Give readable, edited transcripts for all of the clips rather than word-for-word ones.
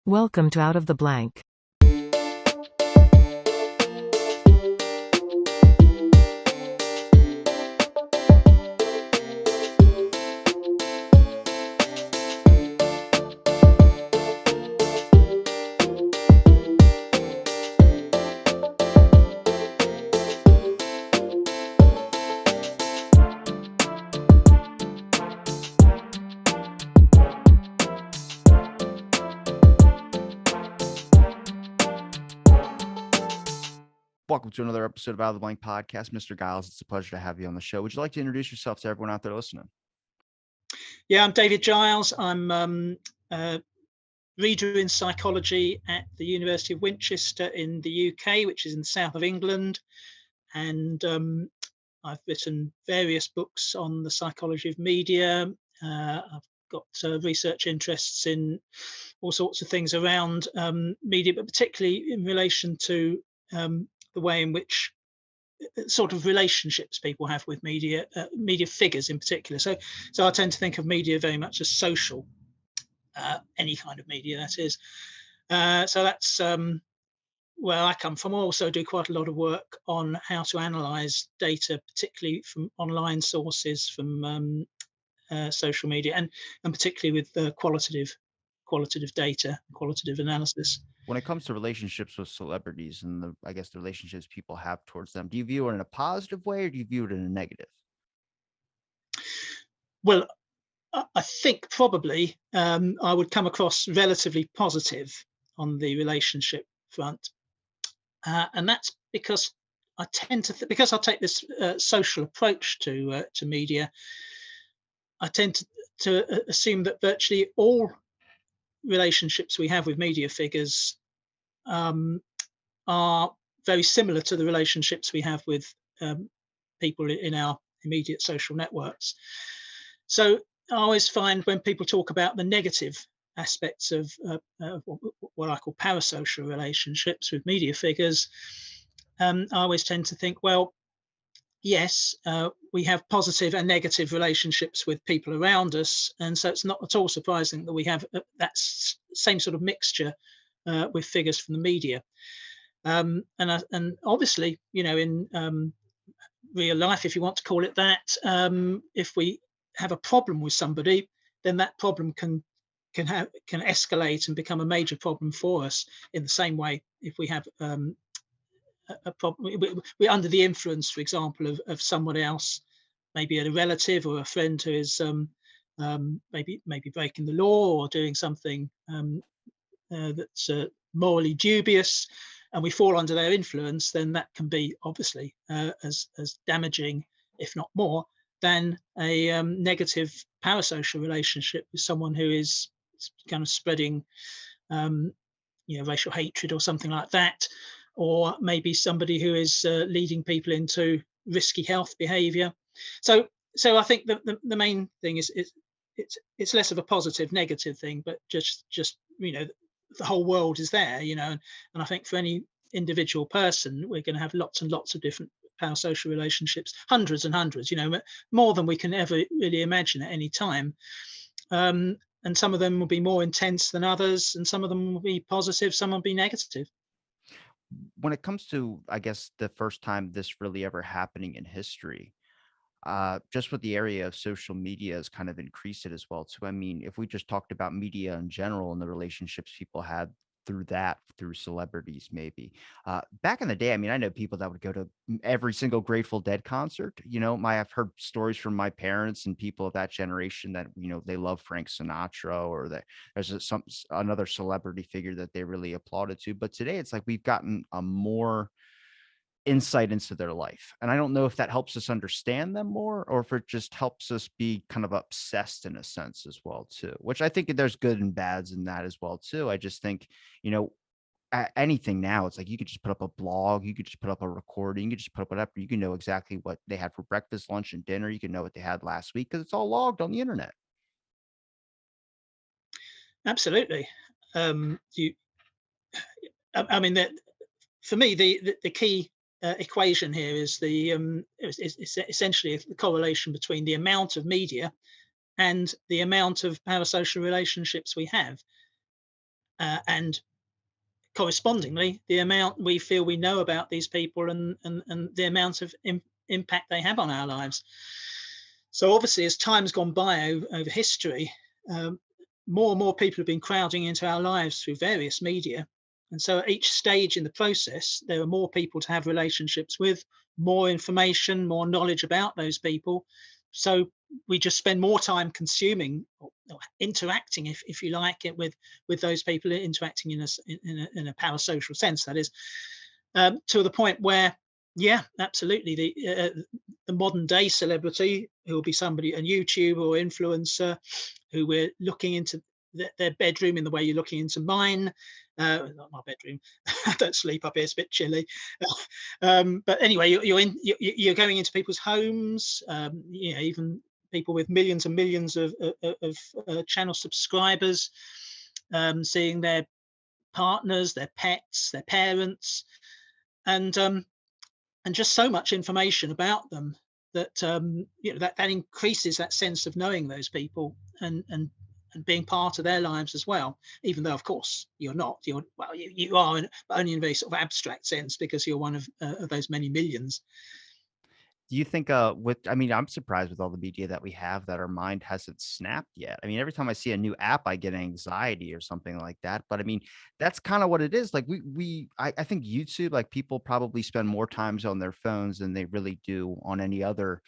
Welcome to Out of the Blank. Welcome to another episode of Out of the Blank podcast. Mr. Giles, it's a pleasure to have you on the show. Would you like to introduce yourself to everyone out there listening? Yeah, I'm David Giles. I'm a reader in psychology at the University of Winchester in the UK, which is in the south of England. And I've written various books on the psychology of media. I've got research interests in all sorts of things around media, but particularly in relation to the way in which sort of relationships people have with media figures in particular. So I tend to think of media very much as social, any kind of media, that is. So that's where I come from. I also do quite a lot of work on how to analyze data, particularly from online sources, from social media, and particularly with qualitative data, qualitative analysis. When it comes to relationships with celebrities and the relationships people have towards them, do you view it in a positive way or do you view it in a negative? Well, I think probably I would come across relatively positive on the relationship front, and that's because I tend to because I take this social approach to media. I tend to assume that virtually all relationships we have with media figures um, are very similar to the relationships we have with people in our immediate social networks. So I always find when people talk about the negative aspects of what I call parasocial relationships with media figures, I always tend to think, well, yes, we have positive and negative relationships with people around us, and so it's not at all surprising that we have that same sort of mixture with figures from the media. And obviously, in real life, if you want to call it that, if we have a problem with somebody, then that problem can escalate and become a major problem for us. In the same way, if we have a problem, we're under the influence, for example, of someone else, maybe a relative or a friend who is maybe breaking the law or doing something that's morally dubious, and we fall under their influence, then that can be obviously as damaging, if not more, than a negative parasocial relationship with someone who is kind of spreading, racial hatred or something like that, or maybe somebody who is leading people into risky health behaviour. So I think the main thing is it's less of a positive negative thing, but just the whole world is there, and I think for any individual person, we're going to have lots and lots of different parasocial relationships, hundreds and hundreds, more than we can ever really imagine at any time. And some of them will be more intense than others, and some of them will be positive, some will be negative. When it comes to, the first time this really ever happening in history, just with the area of social media has kind of increased it as well too. I mean, if we just talked about media in general and the relationships people had through celebrities, maybe back in the day, I mean, I know people that would go to every single Grateful Dead concert. I've heard stories from my parents and people of that generation that they love Frank Sinatra, or that there's another celebrity figure that they really applauded to. But today it's like we've gotten a more insight into their life. And I don't know if that helps us understand them more or if it just helps us be kind of obsessed in a sense as well too, which I think there's good and bads in that as well too. I just think, anything now, it's like you could just put up a blog, you could just put up a recording, you could just put up whatever. You can know exactly what they had for breakfast, lunch, and dinner. You can know what they had last week because it's all logged on the internet. Absolutely. I mean, that for me, the key equation here is is essentially the correlation between the amount of media and the amount of parasocial relationships we have. and correspondingly, the amount we feel we know about these people, and the amount of impact they have on our lives. So obviously, as time's gone by over history, um, more and more people have been crowding into our lives through various media. And so at each stage in the process, there are more people to have relationships with, more information, more knowledge about those people. So we just spend more time consuming or interacting, if you like, it with those people, interacting in a parasocial sense, that is, to the point where, yeah, absolutely, the modern day celebrity, who will be somebody, a YouTuber or influencer, who we're looking into their bedroom in the way you're looking into mine. Not my bedroom. I don't sleep up here; it's a bit chilly. But anyway, you're going into people's homes. Even people with millions and millions of channel subscribers, seeing their partners, their pets, their parents, and just so much information about them that that increases that sense of knowing those people, and being part of their lives as well. Even though, of course, you're not. You are, but only in a very sort of abstract sense, because you're one of those many millions. Do you think, with I mean, I'm surprised with all the media that we have that our mind hasn't snapped yet. I mean, every time I see a new app, I get anxiety or something like that. But I mean, that's kind of what it is. Like I think YouTube, like people probably spend more times on their phones than they really do on any other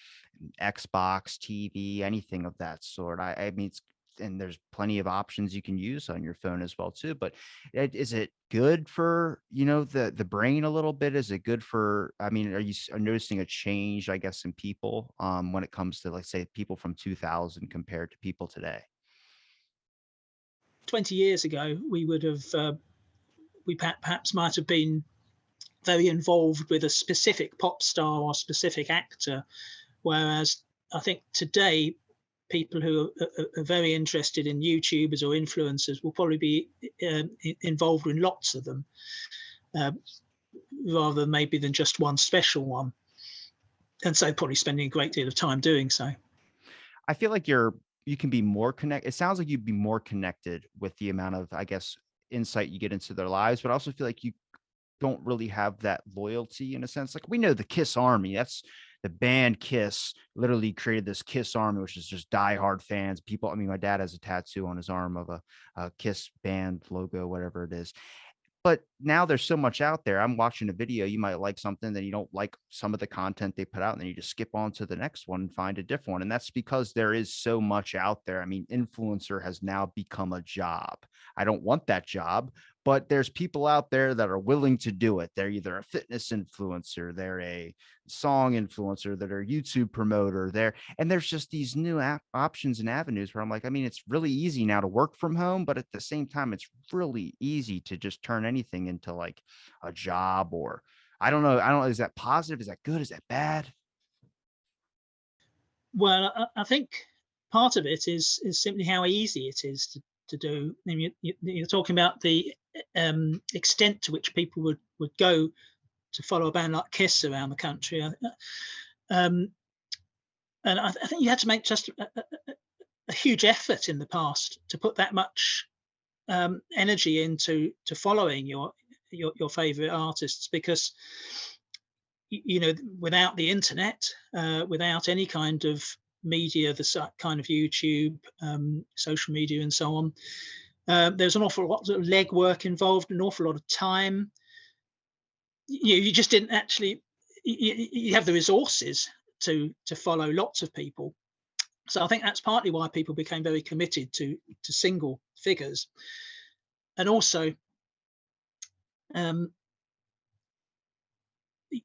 Xbox, TV, anything of that sort. I mean, it's and there's plenty of options you can use on your phone as well too. But is it good for, the brain a little bit? Is it good for, I mean, are noticing a change, I guess, in people, when it comes to, like, say, people from 2000 compared to people today? 20 years ago, we would have, we perhaps might have been very involved with a specific pop star or specific actor, whereas I think today people who are very interested in YouTubers or influencers will probably be involved in lots of them, uh, rather than maybe than just one special one, and so probably spending a great deal of time doing so. I feel like you can be more connected. It sounds like you'd be more connected with the amount of, I guess, insight you get into their lives, but I also feel like you don't really have that loyalty in a sense. Like we know the Kiss Army, that's the band Kiss literally created this Kiss Army, which is just diehard fans. People, I mean, my dad has a tattoo on his arm of a Kiss band logo, whatever it is. But now there's so much out there. I'm watching a video, you might like something, then you don't like some of the content they put out, and then you just skip on to the next one and find a different one. And that's because there is so much out there. I mean, influencer has now become a job. I don't want that job, but there's people out there that are willing to do it. They're either a fitness influencer, they're a song influencer, that are YouTube promoter, and there's just these new options and avenues where I'm like, I mean, it's really easy now to work from home, but at the same time, it's really easy to just turn anything into like a job. Or I don't know. I don't know. Is that positive? Is that good? Is that bad? Well, I think part of it is simply how easy it is to do. I mean, you're talking about the extent to which people would go to follow a band like Kiss around the country. Um, and I think you had to make just a huge effort in the past to put that much energy into to following your favorite artists, because without the internet, without any kind of media, the kind of YouTube, social media, and so on, there's an awful lot of legwork involved, an awful lot of time. You just didn't actually. You have the resources to follow lots of people. So I think that's partly why people became very committed to single figures, and also, um,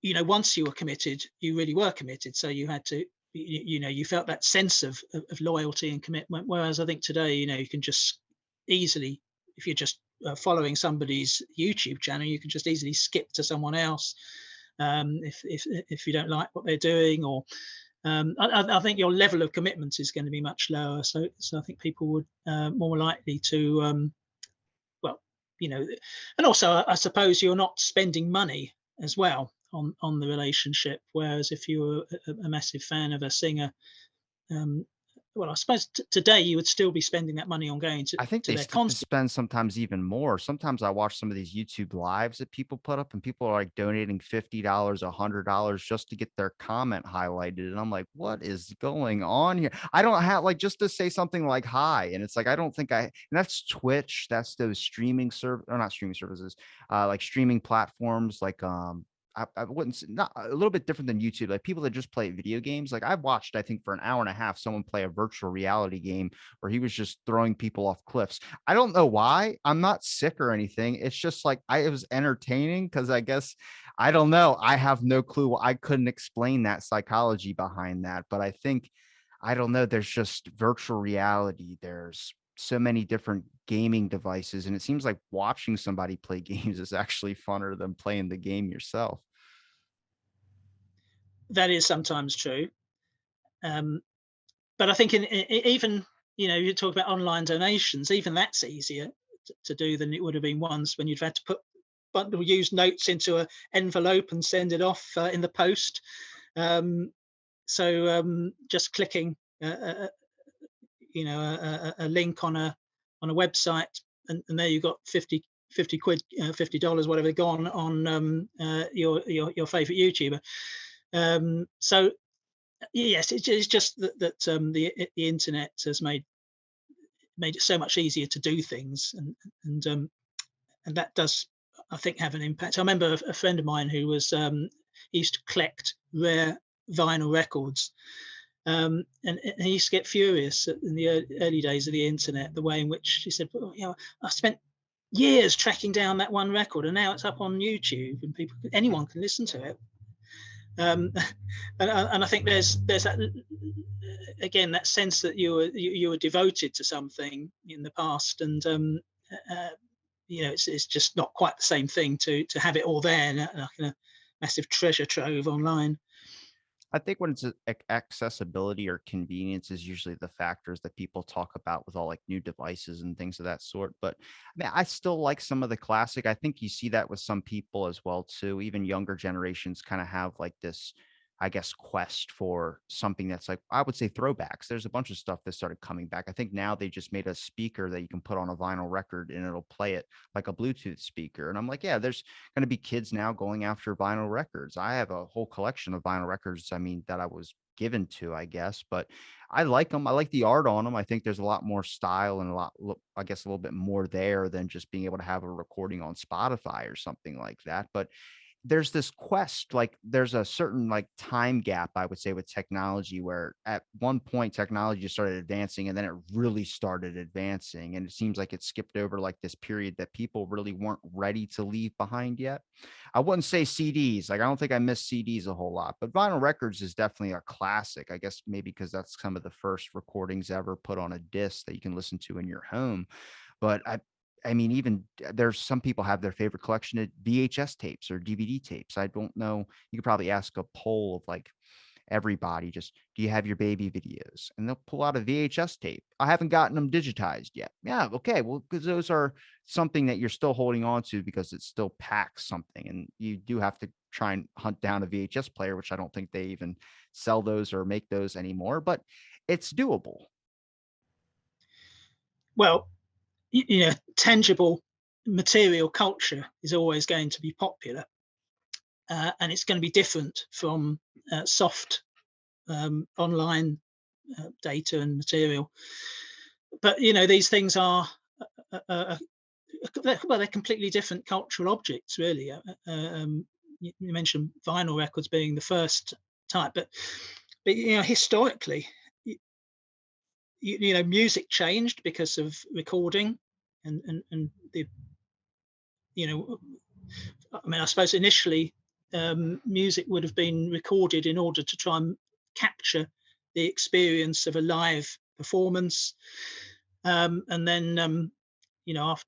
once you were committed, you really were committed. So you had to, you felt that sense of loyalty and commitment. Whereas I think today, you can just easily, if you're just following somebody's YouTube channel, you can just easily skip to someone else, if you don't like what they're doing, or I think your level of commitment is going to be much lower. So I think people would more likely to, well, you know, and also I suppose you're not spending money as well on the relationship. Whereas if you were a massive fan of a singer, um, well, I suppose today you would still be spending that money on going I think to they their concert. spend sometimes even more. Sometimes I watch some of these YouTube lives that people put up, and people are, like, donating $50, $100 just to get their comment highlighted, and I'm like, "What is going on here?" I don't have like, just to say something like, "Hi," and it's like, I don't think I and that's Twitch, that's those streaming or not streaming services, like, streaming platforms, like, I wouldn't s not a little bit different than YouTube, like, people that just play video games, like, I've watched, I think, for an hour and a half, someone play a virtual reality game where he was just throwing people off cliffs. I don't know why. I'm not sick or anything. It's just like it was entertaining because I guess I don't know. I have no clue. I couldn't explain that psychology behind that. But I think I don't know. There's just virtual reality. There's so many different gaming devices. And it seems like watching somebody play games is actually funner than playing the game yourself. That is sometimes true. Um, but I think even, you talk about online donations, even that's easier to do than it would have been once when you'd had to bundle used notes into an envelope and send it off in the post. Um, so just clicking a link on a website, and there you got 50 quid, $50, whatever, gone on your favorite YouTuber. So yes, it's just that the internet has made it so much easier to do things, and and that does, I think, have an impact. I remember a friend of mine who was he used to collect rare vinyl records, and he used to get furious in the early days of the internet, the way in which he said, well, I spent years tracking down that one record, and now it's up on YouTube, and anyone can listen to it. Um, and I think there's that, again, that sense that you were devoted to something in the past, and uh, it's just not quite the same thing to have it all there, like in a massive treasure trove online. I think when it's accessibility or convenience is usually the factors that people talk about with all like new devices and things of that sort. But I mean, I still like some of the classic. I think you see that with some people as well too. Even younger generations kind of have like this, I guess, quest for something that's like I would say throwbacks. There's a bunch of stuff that started coming back. I think now they just made a speaker that you can put on a vinyl record and it'll play it like a Bluetooth speaker. And I'm like, yeah, there's going to be kids now going after vinyl records. I have a whole collection of vinyl records, I mean, that I was given to, I guess, but I like them. I like the art on them. I think there's a lot more style and I guess, a little bit more there than just being able to have a recording on Spotify or something like that. But there's this quest, like there's a certain like time gap, I would say, with technology where at one point technology just started advancing and then it really started advancing. And it seems like it skipped over like this period that people really weren't ready to leave behind yet. I wouldn't say CDs. Like I don't think I miss CDs a whole lot, but vinyl records is definitely a classic. I guess maybe because that's some of the first recordings ever put on a disc that you can listen to in your home. But I mean, even there's some people have their favorite collection of VHS tapes or DVD tapes. I don't know. You could probably ask a poll of like everybody, just do you have your baby videos? And they'll pull out a VHS tape. I haven't gotten them digitized yet. Yeah, okay. Well, because those are something that you're still holding on to because it still packs something. And you do have to try and hunt down a VHS player, which I don't think they even sell those or make those anymore, but it's doable. Well, tangible material culture is always going to be popular, and it's going to be different from soft online data and material. But these things are uh, uh, they're completely different cultural objects, really. You mentioned vinyl records being the first type, but historically, music changed because of recording, and the you know I mean, I suppose initially music would have been recorded in order to try and capture the experience of a live performance, and then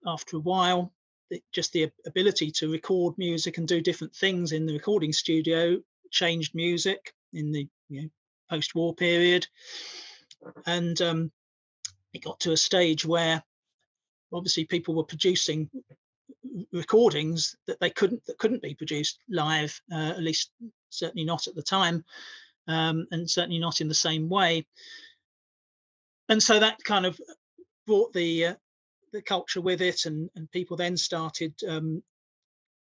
after a while, just the ability to record music and do different things in the recording studio changed music in the post-war period, and it got to a stage where obviously people were producing recordings that couldn't be produced live, at least certainly not at the time, and certainly not in the same way. and so that kind of brought the culture with it, and people then started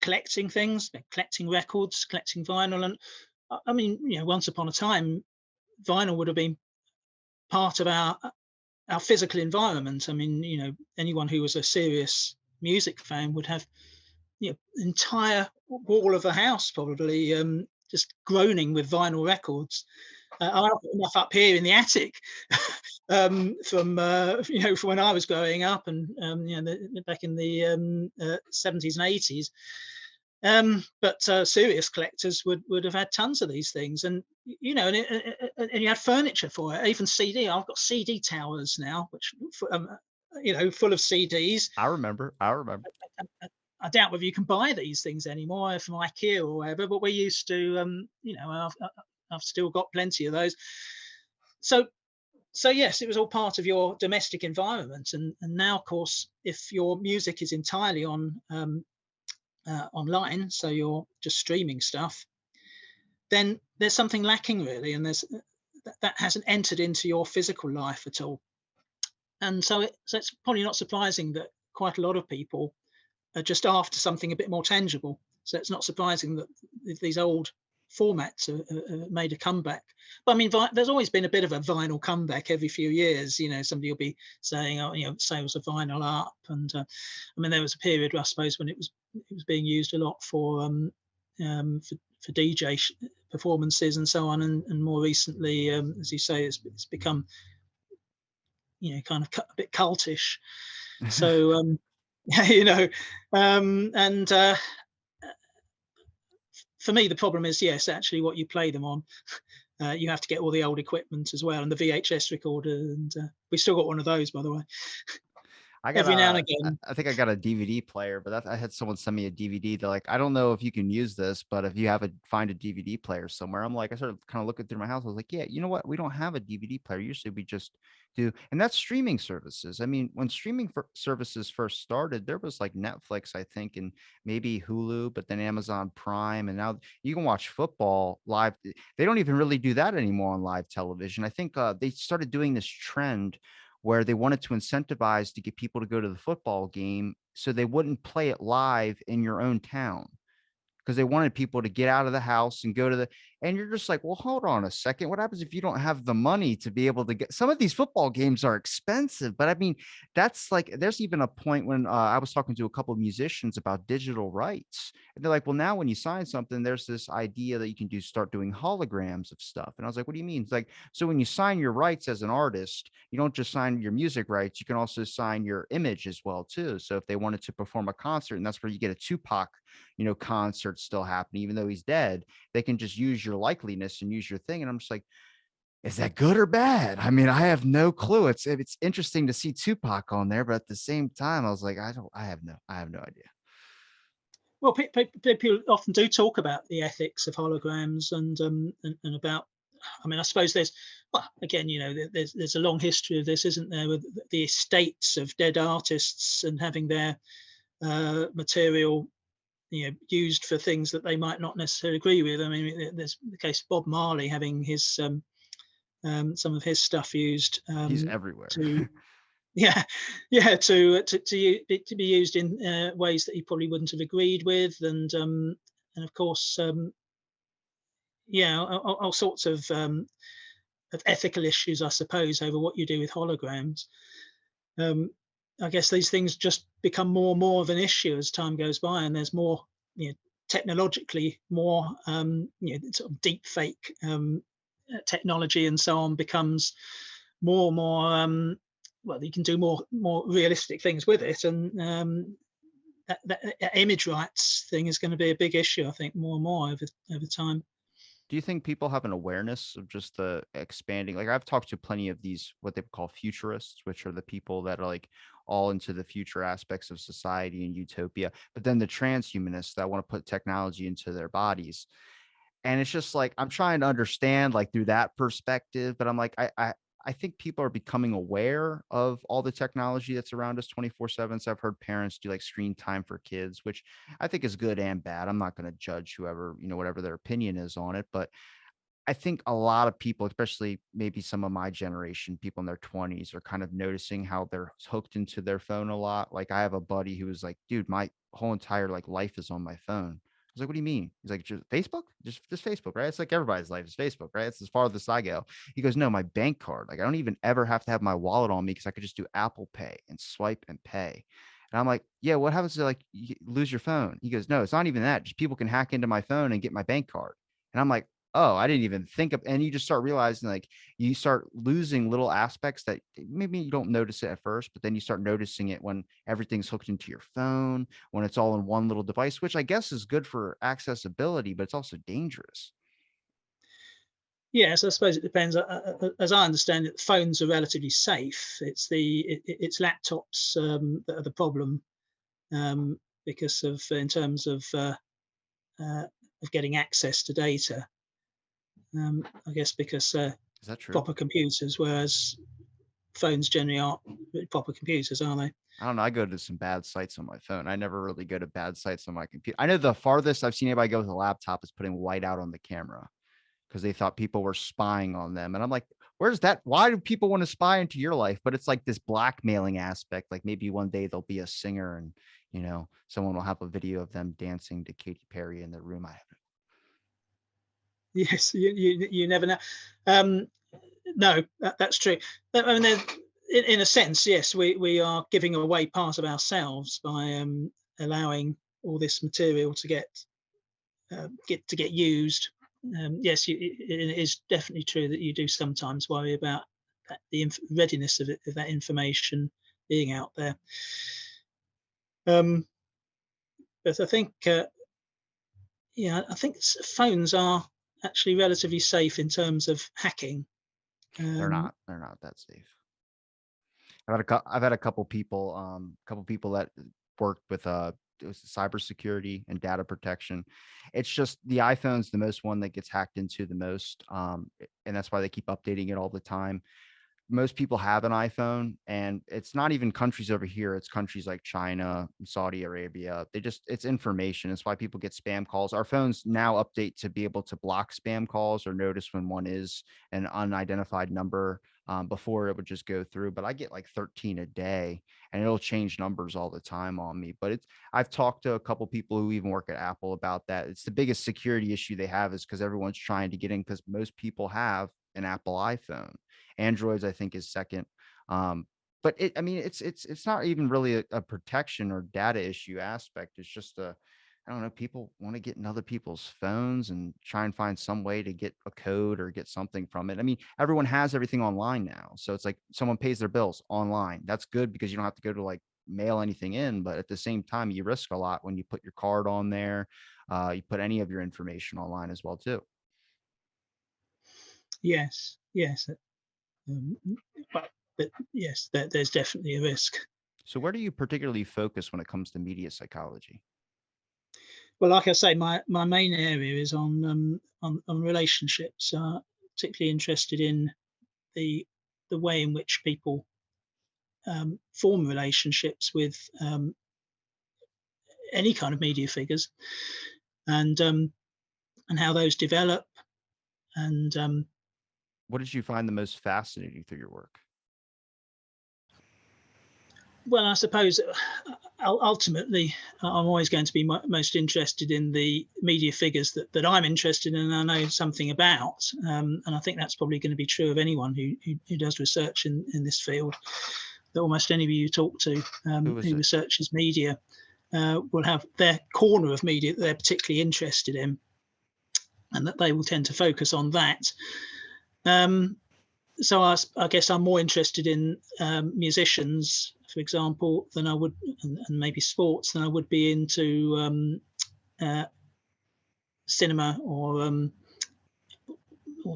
collecting things, collecting records, collecting vinyl, and I mean, once upon a time, vinyl would have been part of our physical environment. I mean, anyone who was a serious music fan would have, entire wall of the house probably just groaning with vinyl records. I've got enough up here in the attic from from when I was growing up, and back in the 70s and 80s. But serious collectors would have had tons of these things, and and you had furniture for it, even CD. I've got CD towers now, which full of CDs. I remember. I remember. I doubt whether you can buy these things anymore from IKEA or whatever, but we used to. I've still got plenty of those. So so yes, it was all part of your domestic environment, and now, of course, if your music is entirely online, so you're just streaming stuff, then there's something lacking really, and that hasn't entered into your physical life at all. And so it's probably not surprising that quite a lot of people are just after something a bit more tangible. So it's not surprising that these old formats are made a comeback. But I mean, there's always been a bit of a vinyl comeback every few years. Somebody will be saying, "Oh, sales of vinyl are up," and I mean, there was a period, I suppose, when it was being used a lot for DJ performances and so on, and more recently, as you say, it's become kind of a bit cultish. So you know, and for me, the problem is, yes, actually, what you play them on. You have to get all the old equipment as well, and the VHS recorder, and we still got one of those, by the way. I got Every now and a I again. I think I got a DVD player, but I had someone send me a DVD. They're like, "I don't know if you can use this, but if you have find a DVD player somewhere." I'm like, I started kind of looking through my house. I was like, "Yeah, you know what? We don't have a DVD player. Usually we just do." And that's streaming services. I mean, when streaming services first started, there was like Netflix, I think, and maybe Hulu, but then Amazon Prime, and now you can watch football live. They don't even really do that anymore on live television. I think they started doing this trend where they wanted to incentivize to get people to go to the football game so they wouldn't play it live in your own town because they wanted people to get out of the house and go to the and you're just like, well, hold on a second. What happens if you don't have the money to be able to get some of these football games are expensive, but I mean, that's like there's even a point when I was talking to a couple of musicians about digital rights. And they're like, well, now when you sign something, there's this idea that you can do start doing holograms of stuff. And I was like, what do you mean? It's like, so when you sign your rights as an artist, you don't just sign your music rights, you can also sign your image as well, too. So if they wanted to perform a concert, and that's where you get a Tupac concerts still happening, even though he's dead. They can just use your likeliness and use your thing. And I'm just like, is that good or bad? I mean, I have no clue. It's interesting to see Tupac on there, but at the same time, I was like, I have no idea. Well, people often do talk about the ethics of holograms, and about. I mean, I suppose well, again, there's a long history of this, isn't there, with the estates of dead artists and having their material used for things that they might not necessarily agree with. I mean, there's the case of Bob Marley having his some of his stuff used He's everywhere. to yeah yeah to be used in ways that he probably wouldn't have agreed with, and of course all sorts of ethical issues, I suppose, over what you do with holograms. um, I guess these things just become more and more of an issue as time goes by, and there's more, technologically more, sort of deep fake technology and so on becomes more and more. Well, you can do more realistic things with it, and that image rights thing is going to be a big issue, I think, more and more over time. Do you think people have an awareness of just the expanding? Like I've talked to plenty of these what they call futurists, which are the people that are like all into the future aspects of society and utopia, but then the transhumanists that want to put technology into their bodies. And it's just like I'm trying to understand like through that perspective, but I'm like I think people are becoming aware of all the technology that's around us 24/7. So I've heard parents do like screen time for kids, which I think is good and bad. I'm not going to judge whoever, whatever their opinion is on it, but I think a lot of people, especially maybe some of my generation, people in their 20s, are kind of noticing how they're hooked into their phone a lot. Like, I have a buddy who was like, "Dude, my whole entire, like, life is on my phone." I was like, "What do you mean?" He's like, "Just Facebook? Just Facebook, right? It's like everybody's life is Facebook, right? It's as far as I go." He goes, "No, my bank card. Like, I don't even ever have to have my wallet on me because I could just do Apple Pay and swipe and pay." And I'm like, "Yeah, what happens to, like, you lose your phone?" He goes, "No, it's not even that. Just people can hack into my phone and get my bank card." And I'm like, "Oh, I didn't even think of," and you just start realizing, like, you start losing little aspects that maybe you don't notice it at first, but then you start noticing it when everything's hooked into your phone, when it's all in one little device, which I guess is good for accessibility, but it's also dangerous. Yes, I suppose it depends. As I understand it, phones are relatively safe. It's laptops that are the problem, because of in terms uh, of getting access to data. I guess because Is that true? proper computers, whereas phones generally aren't really proper computers, are they? I don't know, I go to some bad sites on my phone. I never really go to bad sites on my computer. I know the farthest I've seen anybody go with a laptop is putting whiteout on the camera, because they thought people were spying on them. And I'm like, where's that? Why do people want to spy into your life? But it's like this blackmailing aspect. Like, maybe one day they'll be a singer and, someone will have a video of them dancing to Katy Perry in their room. I Yes, you never know. Um, no, that's true. I mean, in a sense, yes, we are giving away part of ourselves by allowing all this material to get used. Yes, it is definitely true that you do sometimes worry about the readiness of that information being out there. Um, but I think, yeah, I think phones are actually relatively safe in terms of hacking. They're Um, not. They're not that safe. I've had a couple people that worked with it was cybersecurity and data protection. It's just the iPhone's the most one that gets hacked into the most, and that's why they keep updating it all the time. Most people have an iPhone, and it's not even countries over here. It's countries like China, Saudi Arabia. It's information. It's why people get spam calls. Our phones now update to be able to block spam calls or notice when one is an unidentified number. Before it would just go through, but I get like 13 a day, and it'll change numbers all the time on me. But I've talked to a couple people who even work at Apple about that. It's the biggest security issue they have is because everyone's trying to get in because most people have an Apple iPhone. Androids, I think, is second. Um, but I mean, it's not even really a protection or data issue aspect. It's just I don't know. People want to get in other people's phones and try and find some way to get a code or get something from it. I mean, everyone has everything online now, so it's like someone pays their bills online. That's good because you don't have to go to, like, mail anything in. But at the same time, you risk a lot when you put your card on there. You put any of your information online as well too. yes, yes, um, but, but yes, there's definitely a risk. So where do you particularly focus when it comes to media psychology? Well, like I say, my main area is on relationships. Particularly interested in the the way in which people form relationships with any kind of media figures, and um, and how those develop. And What did you find the most fascinating through your work? well, I suppose ultimately, I'm always going to be most interested in the media figures that I'm interested in and I know something about. And I think that's probably going to be true of anyone who does research in this field. That almost anybody you talk to Who was who it? researches media will have their corner of media that they're particularly interested in, and that they will tend to focus on that. Um, so I guess I'm more interested in musicians, for example, than I would, and maybe sports than I would be into uh, cinema or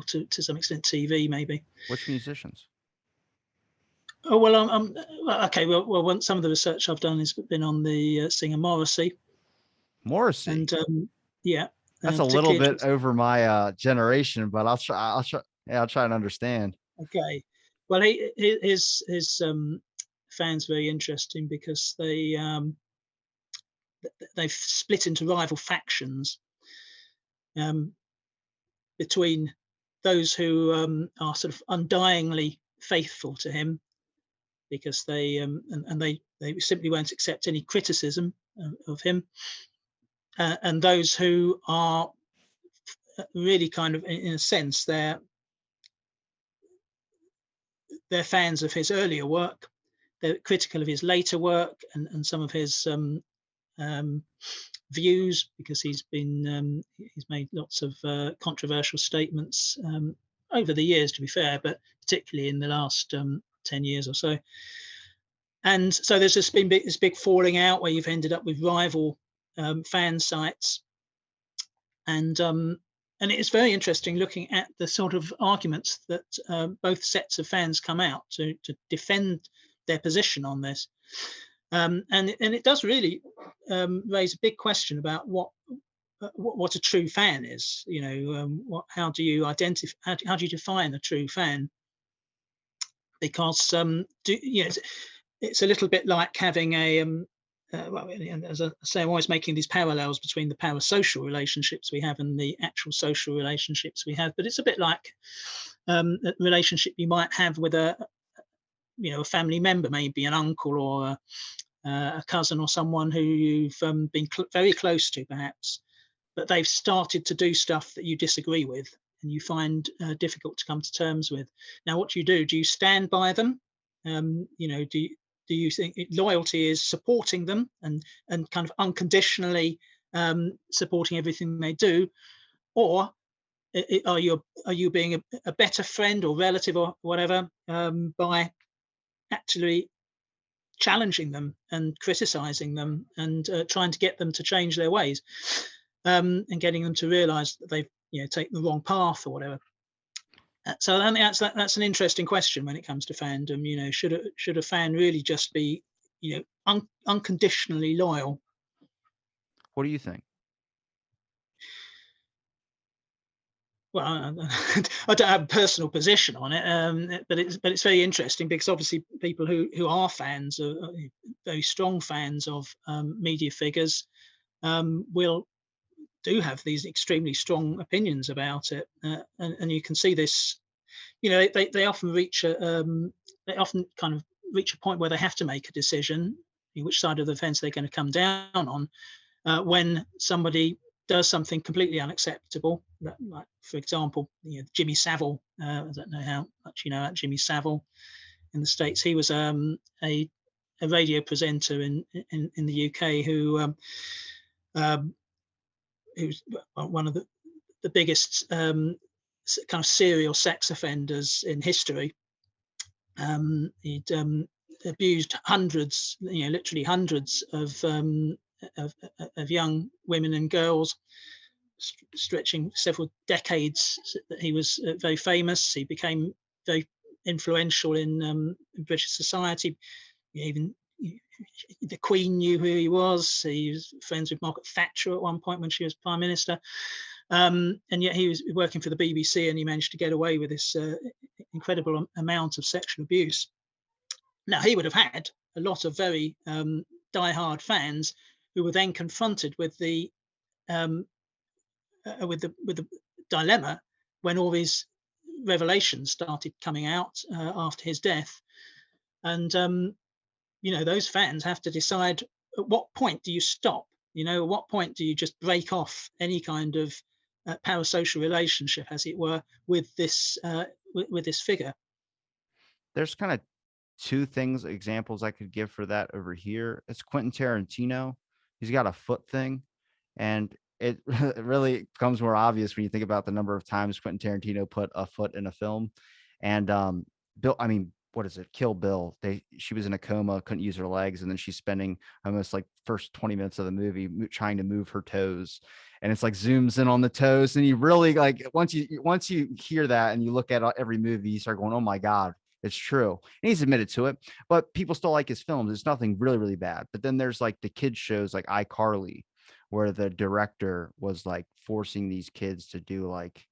to some extent TV maybe. Which musicians? Oh well, okay. Well, some of the research I've done has been on the singer Morrissey, Morrissey. and yeah, That's a little particularly bit interested. over my generation, but I'll try. Yeah, I'll try and understand. Okay, well, his fans very interesting because they've split into rival factions um, between those who are sort of undyingly faithful to him because they simply won't accept any criticism of him, and those who are really kind of, in a sense, they're fans of his earlier work. They're critical of his later work and some of his um, views because he's made lots of controversial statements over the years, to be fair, but particularly in the last 10 years or so. And so there's just been this big falling out where you've ended up with rival fan sites, and and it's very interesting looking at the sort of arguments that both sets of fans come out to defend their position on this. And it does really raise a big question about what a true fan is. You know, how do you identify? How do you define a true fan? Because it's a little bit like having a well, and as I say, I'm always making these parallels between the parasocial relationships we have and the actual social relationships we have. But it's a bit like a relationship you might have with a family member, maybe an uncle or a cousin or someone who you've been very close to, perhaps, but they've started to do stuff that you disagree with and you find difficult to come to terms with. Now, what do you do? Do you stand by them? Do you think loyalty is supporting them and kind of unconditionally supporting everything they do, or are you being a better friend or relative or whatever by actually challenging them and criticizing them and trying to get them to change their ways, and getting them to realize that they've taken the wrong path or whatever. So I think that's an interesting question when it comes to fandom. Should a fan really just be unconditionally loyal? What do you think? Well, I don't have a personal position on it, but it's very interesting because obviously people who are fans, are very strong fans of media figures, will do have these extremely strong opinions about it, and you can see this. They often they often kind of reach a point where they have to make a decision which side of the fence they're going to come down on when somebody does something completely unacceptable. Like, for example, Jimmy Savile. I don't know how much you know about Jimmy Savile in the States. He was a radio presenter in the UK um, who's one of the biggest kind of serial sex offenders in history. He'd abused hundreds, literally hundreds of, of young women and girls, stretching several decades. That he was very famous. He became very influential in British society. Even the Queen knew who he was. He was friends with Margaret Thatcher at one point when she was Prime Minister. And yet he was working for the BBC and he managed to get away with this incredible amount of sexual abuse. Now, he would have had a lot of very die-hard fans who were then confronted um, with the dilemma when all these revelations started coming out after his death. And those fans have to decide at what point do you stop. At what point do you just break off any kind of parasocial relationship, as it were, with this figure. There's kind of two examples I could give for that over here. It's Quentin Tarantino. He's got a foot thing, and it really becomes more obvious when you think about the number of times Quentin Tarantino put a foot in a film. And what is it? Kill Bill. She was in a coma, couldn't use her legs, and then she's spending almost like first 20 minutes of the movie trying to move her toes, and it's like zooms in on the toes, and you really like once you hear that and you look at every movie, you start going, "Oh my god, it's true." And he's admitted to it, but people still like his films. It's nothing really, really bad. But then there's like the kids shows like iCarly, where the director was like forcing these kids to do like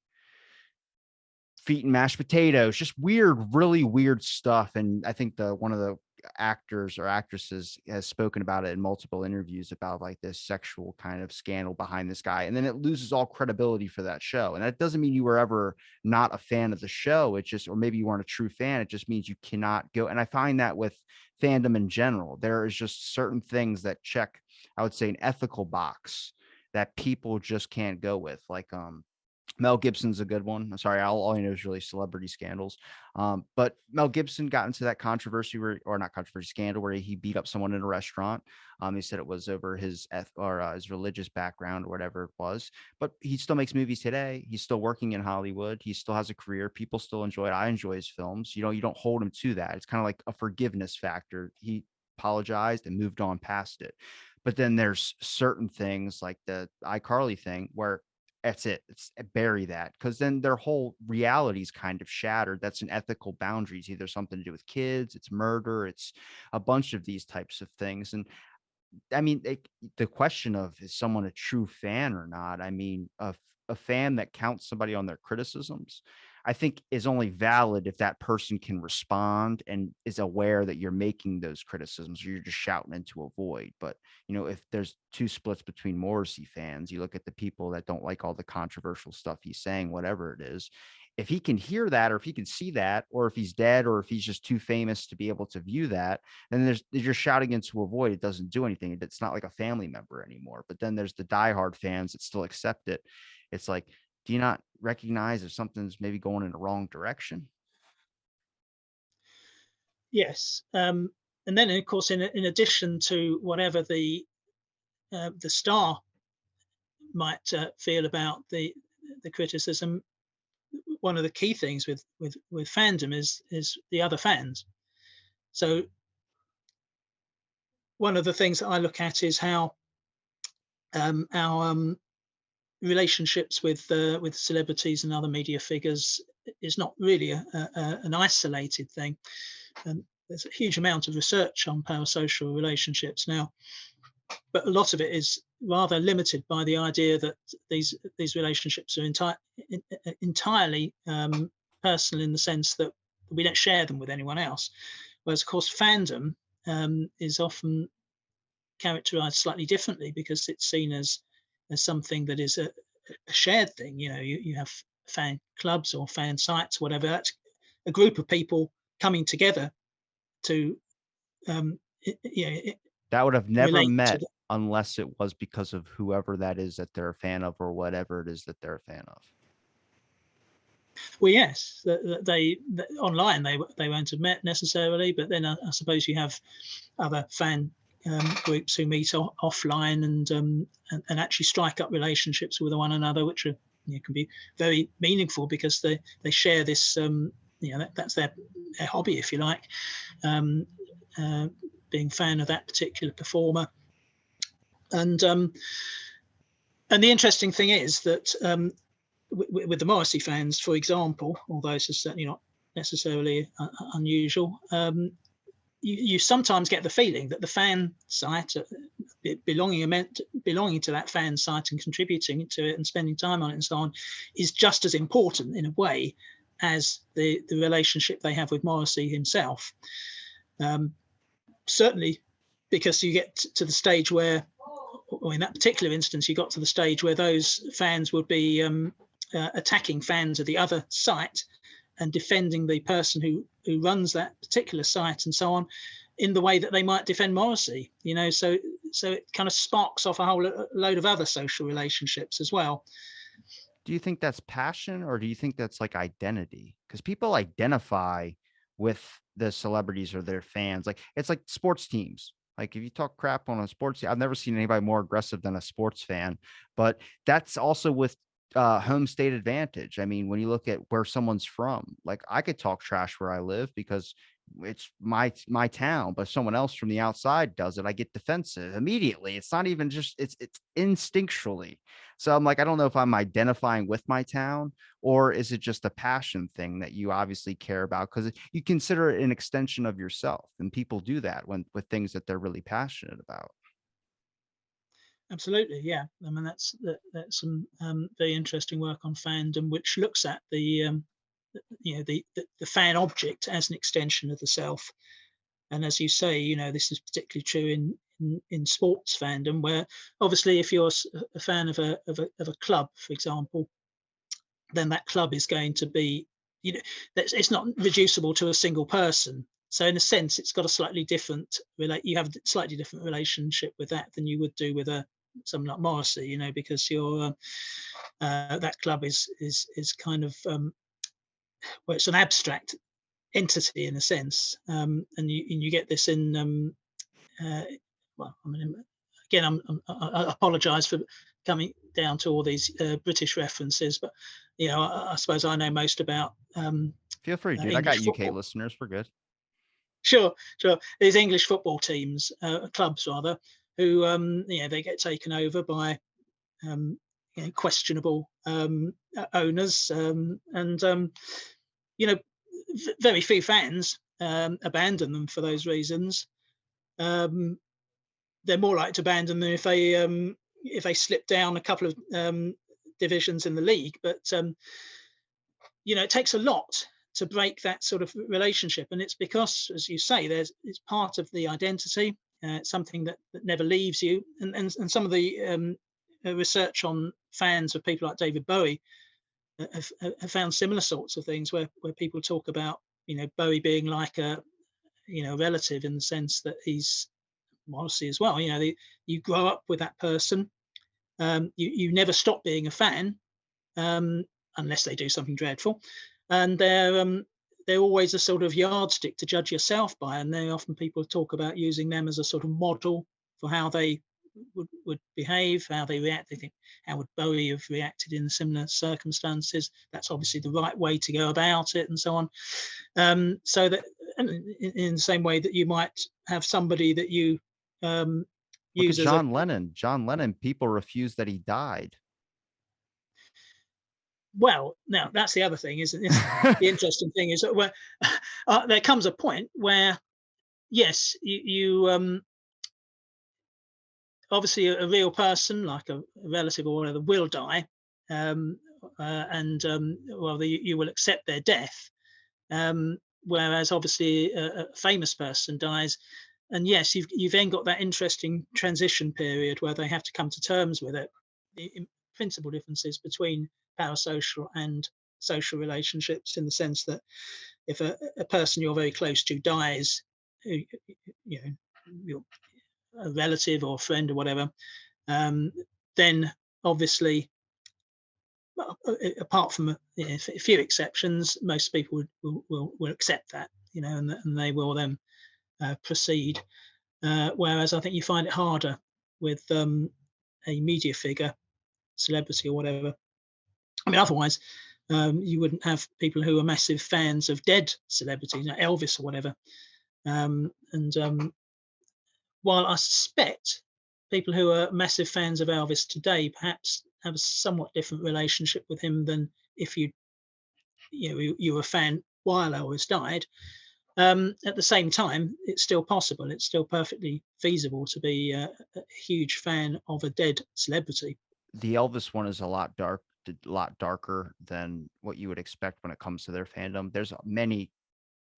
feet and mashed potatoes, just weird, really weird stuff. And I think one of the actors or actresses has spoken about it in multiple interviews about like this sexual kind of scandal behind this guy, and then it loses all credibility for that show. And that doesn't mean you were ever not a fan of the show. It just, or maybe you weren't a true fan. It just means you cannot go. And I find that with fandom in general, there is just certain things that check, I would say, an ethical box that people just can't go with. Like, Mel Gibson's a good one. I'm sorry, all I know is really celebrity scandals. But Mel Gibson got into that controversy where, or not controversy, scandal where he beat up someone in a restaurant. He said it was over his religious background or whatever it was. But he still makes movies today. He's still working in Hollywood. He still has a career. People still enjoy it. I enjoy his films. You don't hold him to that. It's kind of like a forgiveness factor. He apologized and moved on past it. But then there's certain things like the iCarly thing where that's it. It's bury that, because then their whole reality is kind of shattered. That's an ethical boundary. It's either something to do with kids, it's murder, it's a bunch of these types of things. And I mean, the question of is someone a true fan or not? I mean, a fan that counts somebody on their criticisms, I think is only valid if that person can respond and is aware that you're making those criticisms or you're just shouting into a void. But, if there's two splits between Morrissey fans, you look at the people that don't like all the controversial stuff he's saying, whatever it is. If he can hear that, or if he can see that, or if he's dead, or if he's just too famous to be able to view that, and there's you're shouting into a void. It doesn't do anything. It's not like a family member anymore. But then there's the diehard fans that still accept it. It's like, do you not recognize if something's maybe going in the wrong direction? Yes, and then of course, in addition to whatever the star might feel about the criticism, one of the key things with fandom is the other fans. So one of the things that I look at is how our relationships with celebrities and other media figures is not really an isolated thing. And there's a huge amount of research on parasocial relationships now, but a lot of it is rather limited by the idea that these relationships are entirely personal in the sense that we don't share them with anyone else. Whereas, of course, fandom is often characterized slightly differently because it's seen as something that is a shared thing. You have fan clubs or fan sites, whatever. That's a group of people coming together to That would have never relate to met the. unless it was because of whoever that is that they're a fan of or whatever it is that they're a fan of. Well, yes, online they won't have met necessarily, but then I suppose you have other fan groups who meet offline and actually strike up relationships with one another, which are, can be very meaningful because they share this. That's their hobby, if you like, um, uh, being fan of that particular performer. And the interesting thing is that with the Morrissey fans, for example, although this is certainly not necessarily unusual, you sometimes get the feeling that the fan site, belonging to that fan site and contributing to it and spending time on it and so on, is just as important in a way as the relationship they have with Morrissey himself. Um, Certainly, because you get to the stage where, or in that particular instance, you got to the stage where those fans would be attacking fans of the other site and defending the person who runs that particular site and so on in the way that they might defend Morrissey. So it kind of sparks off a whole load of other social relationships as well. Do you think that's passion or do you think that's like identity? Because people identify with the celebrities or their fans. Like it's like sports teams. Like if you talk crap on a sports team, I've never seen anybody more aggressive than a sports fan, but that's also with home state advantage. I mean, when you look at where someone's from, like I could talk trash where I live because it's my town, but if someone else from the outside does it, I get defensive immediately. It's not even just it's instinctually. So I'm like, I don't know if I'm identifying with my town or is it just a passion thing that you obviously care about because you consider it an extension of yourself, and people do that when with things that they're really passionate about. Absolutely, yeah. I mean, that's some very interesting work on fandom, which looks at the fan object as an extension of the self. And as you say, this is particularly true in sports fandom, where obviously if you're a fan of a club, for example, then that club is going to be, you know, it's not reducible to a single person. So in a sense, it's got a slightly different you have a slightly different relationship with that than you would do with a something like Morrissey, because that club is kind of well, it's an abstract entity in a sense, and you get this in uh, well, I mean, again, I apologise for coming down to all these British references, but I suppose I know most about Feel free, dude. I English got UK football. listeners. We're good. Sure, sure. These English football teams, clubs rather, who they get taken over by um, questionable owners, and you know very few fans abandon them for those reasons. Um, they're more likely to abandon them if they slip down a couple of divisions in the league. But it takes a lot to break that sort of relationship, and it's because, as you say, it's part of the identity. It's something that never leaves you, and some of the research on fans of people like David Bowie have found similar sorts of things where people talk about Bowie being like a relative in the sense that he's Morrissey as well. You grow up with that person. You never stop being a fan um, unless they do something dreadful, and they're always a sort of yardstick to judge yourself by. And they often people talk about using them as a sort of model for how they would behave, how they react. They think, how would Bowie have reacted in similar circumstances? That's obviously the right way to go about it, and so on. So that, and in the same way that you might have somebody that you um, Look at use as a John Lennon. John Lennon, people refuse that he died. well. Now that's the other thing, isn't it? The interesting thing is that where there comes a point where yes, you obviously a real person like a relative or whatever will die, um, and well, you will accept their death. Whereas obviously a famous person dies, and yes, you've then got that interesting transition period where they have to come to terms with it. The principal differences between parasocial and social relationships, in the sense that if a person you're very close to dies, you know, you're a relative or friend or whatever, um, then obviously, well, apart from a few exceptions, most people will accept that, and they will then proceed. Whereas I think you find it harder with a media figure, celebrity or whatever. I mean, otherwise, you wouldn't have people who are massive fans of dead celebrities, Elvis or whatever. And while I suspect people who are massive fans of Elvis today perhaps have a somewhat different relationship with him than if you were a fan while Elvis died. At the same time, it's still possible. It's still perfectly feasible to be a huge fan of a dead celebrity. The Elvis one is a lot darker than what you would expect when it comes to their fandom. There's many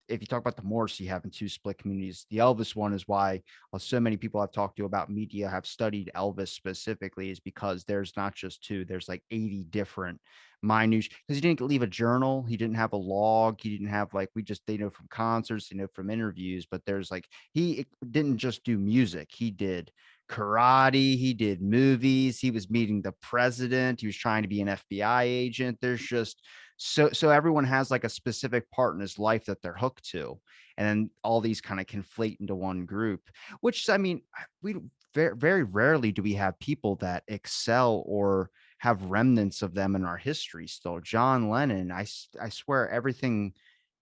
if you talk about the Morse you have in two split communities, the Elvis one is why so many people I've talked to about media have studied Elvis specifically is because there's not just two, there's like 80 different minute because he didn't leave a journal, he didn't have a log, he didn't have like we just they know from concerts, they know from interviews, but there's like he didn't just do music, he did karate, he did movies, he was meeting the president, he was trying to be an FBI agent. There's just so everyone has like a specific part in his life that they're hooked to, and then all these kind of conflate into one group, which I mean, we very rarely do we have people that excel or have remnants of them in our history still. John Lennon, I swear everything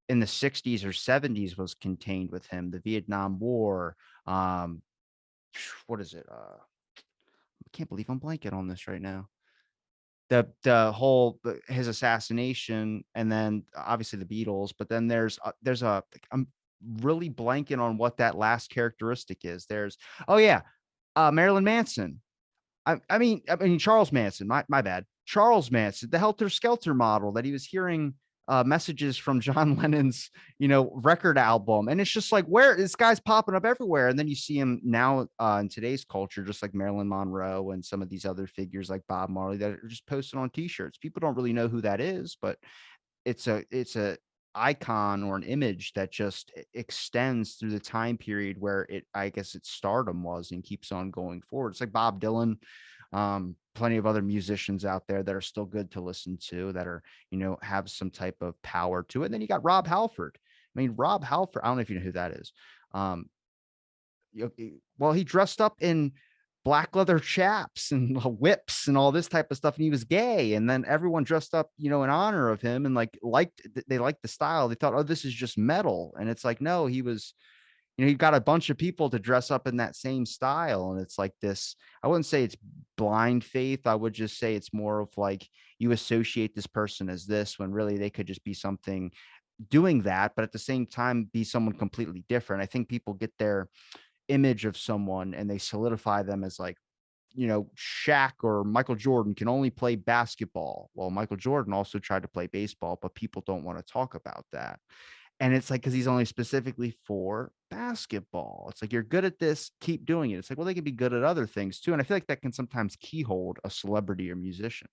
in the 60s or 70s was contained with him. The Vietnam War, um, what is it? I can't believe I'm blanking on this right now. The whole his assassination, and then obviously the Beatles, but then there's a I'm really blanking on what that last characteristic is. There's oh yeah, Marilyn Manson. I mean Charles Manson. My bad. Charles Manson, the Helter Skelter model that he was hearing messages from John Lennon's, record album, and it's just like, where this guy's popping up everywhere, and then you see him now in today's culture, just like Marilyn Monroe and some of these other figures like Bob Marley that are just posted on T-shirts. People don't really know who that is, but it's a icon or an image that just extends through the time period where I guess its stardom was and keeps on going forward. It's like Bob Dylan, plenty of other musicians out there that are still good to listen to, that are, have some type of power to it. And then you got Rob Halford. I mean, Rob Halford, I don't know if you know who that is. Um, well, he dressed up in black leather chaps and whips and all this type of stuff, and he was gay. And then everyone dressed up, in honor of him, and they liked the style. They thought, oh, this is just metal, and it's like, no, he was. He got a bunch of people to dress up in that same style, and it's like this. I wouldn't say it's blind faith. I would just say it's more of like you associate this person as this when really they could just be something doing that, but at the same time be someone completely different. I think people get their image of someone and they solidify them as like, Shaq or Michael Jordan can only play basketball. Well, Michael Jordan also tried to play baseball, but people don't want to talk about that. And it's like, because he's only specifically for basketball. It's like, you're good at this, keep doing it. It's like, well, they can be good at other things too. And I feel like that can sometimes keyhold a celebrity or musician.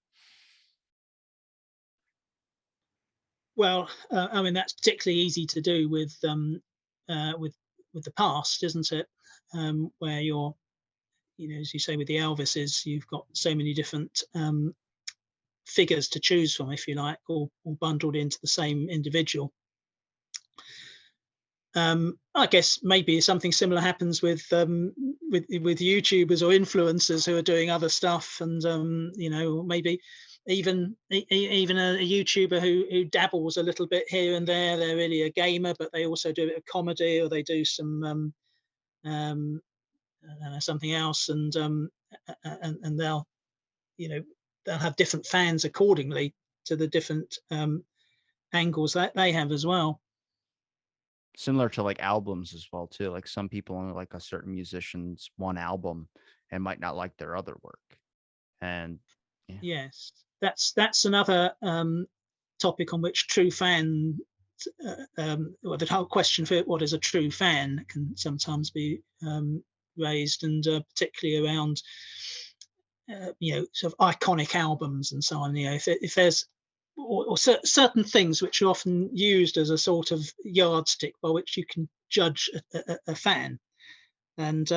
Well, I mean that's particularly easy to do uh, with with the past, isn't it? Where you're, as you say, with the Elvises, you've got so many different figures to choose from, if you like, all bundled into the same individual. I guess maybe something similar happens with YouTubers or influencers who are doing other stuff, and maybe even a YouTuber who dabbles a little bit here and there. They're really a gamer, but they also do a bit of comedy, or they do some um, something else, and you know they'll have different fans accordingly to the different angles that they have as well. Similar to like albums as well too. Like some people only like a certain musician's one album and might not like their other work. And yeah, Yes, that's another topic on which true fan, well, the whole question for what is a true fan can sometimes be raised, and particularly around sort of iconic albums and so on. If there's or certain things which are often used as a sort of yardstick by which you can judge a fan, and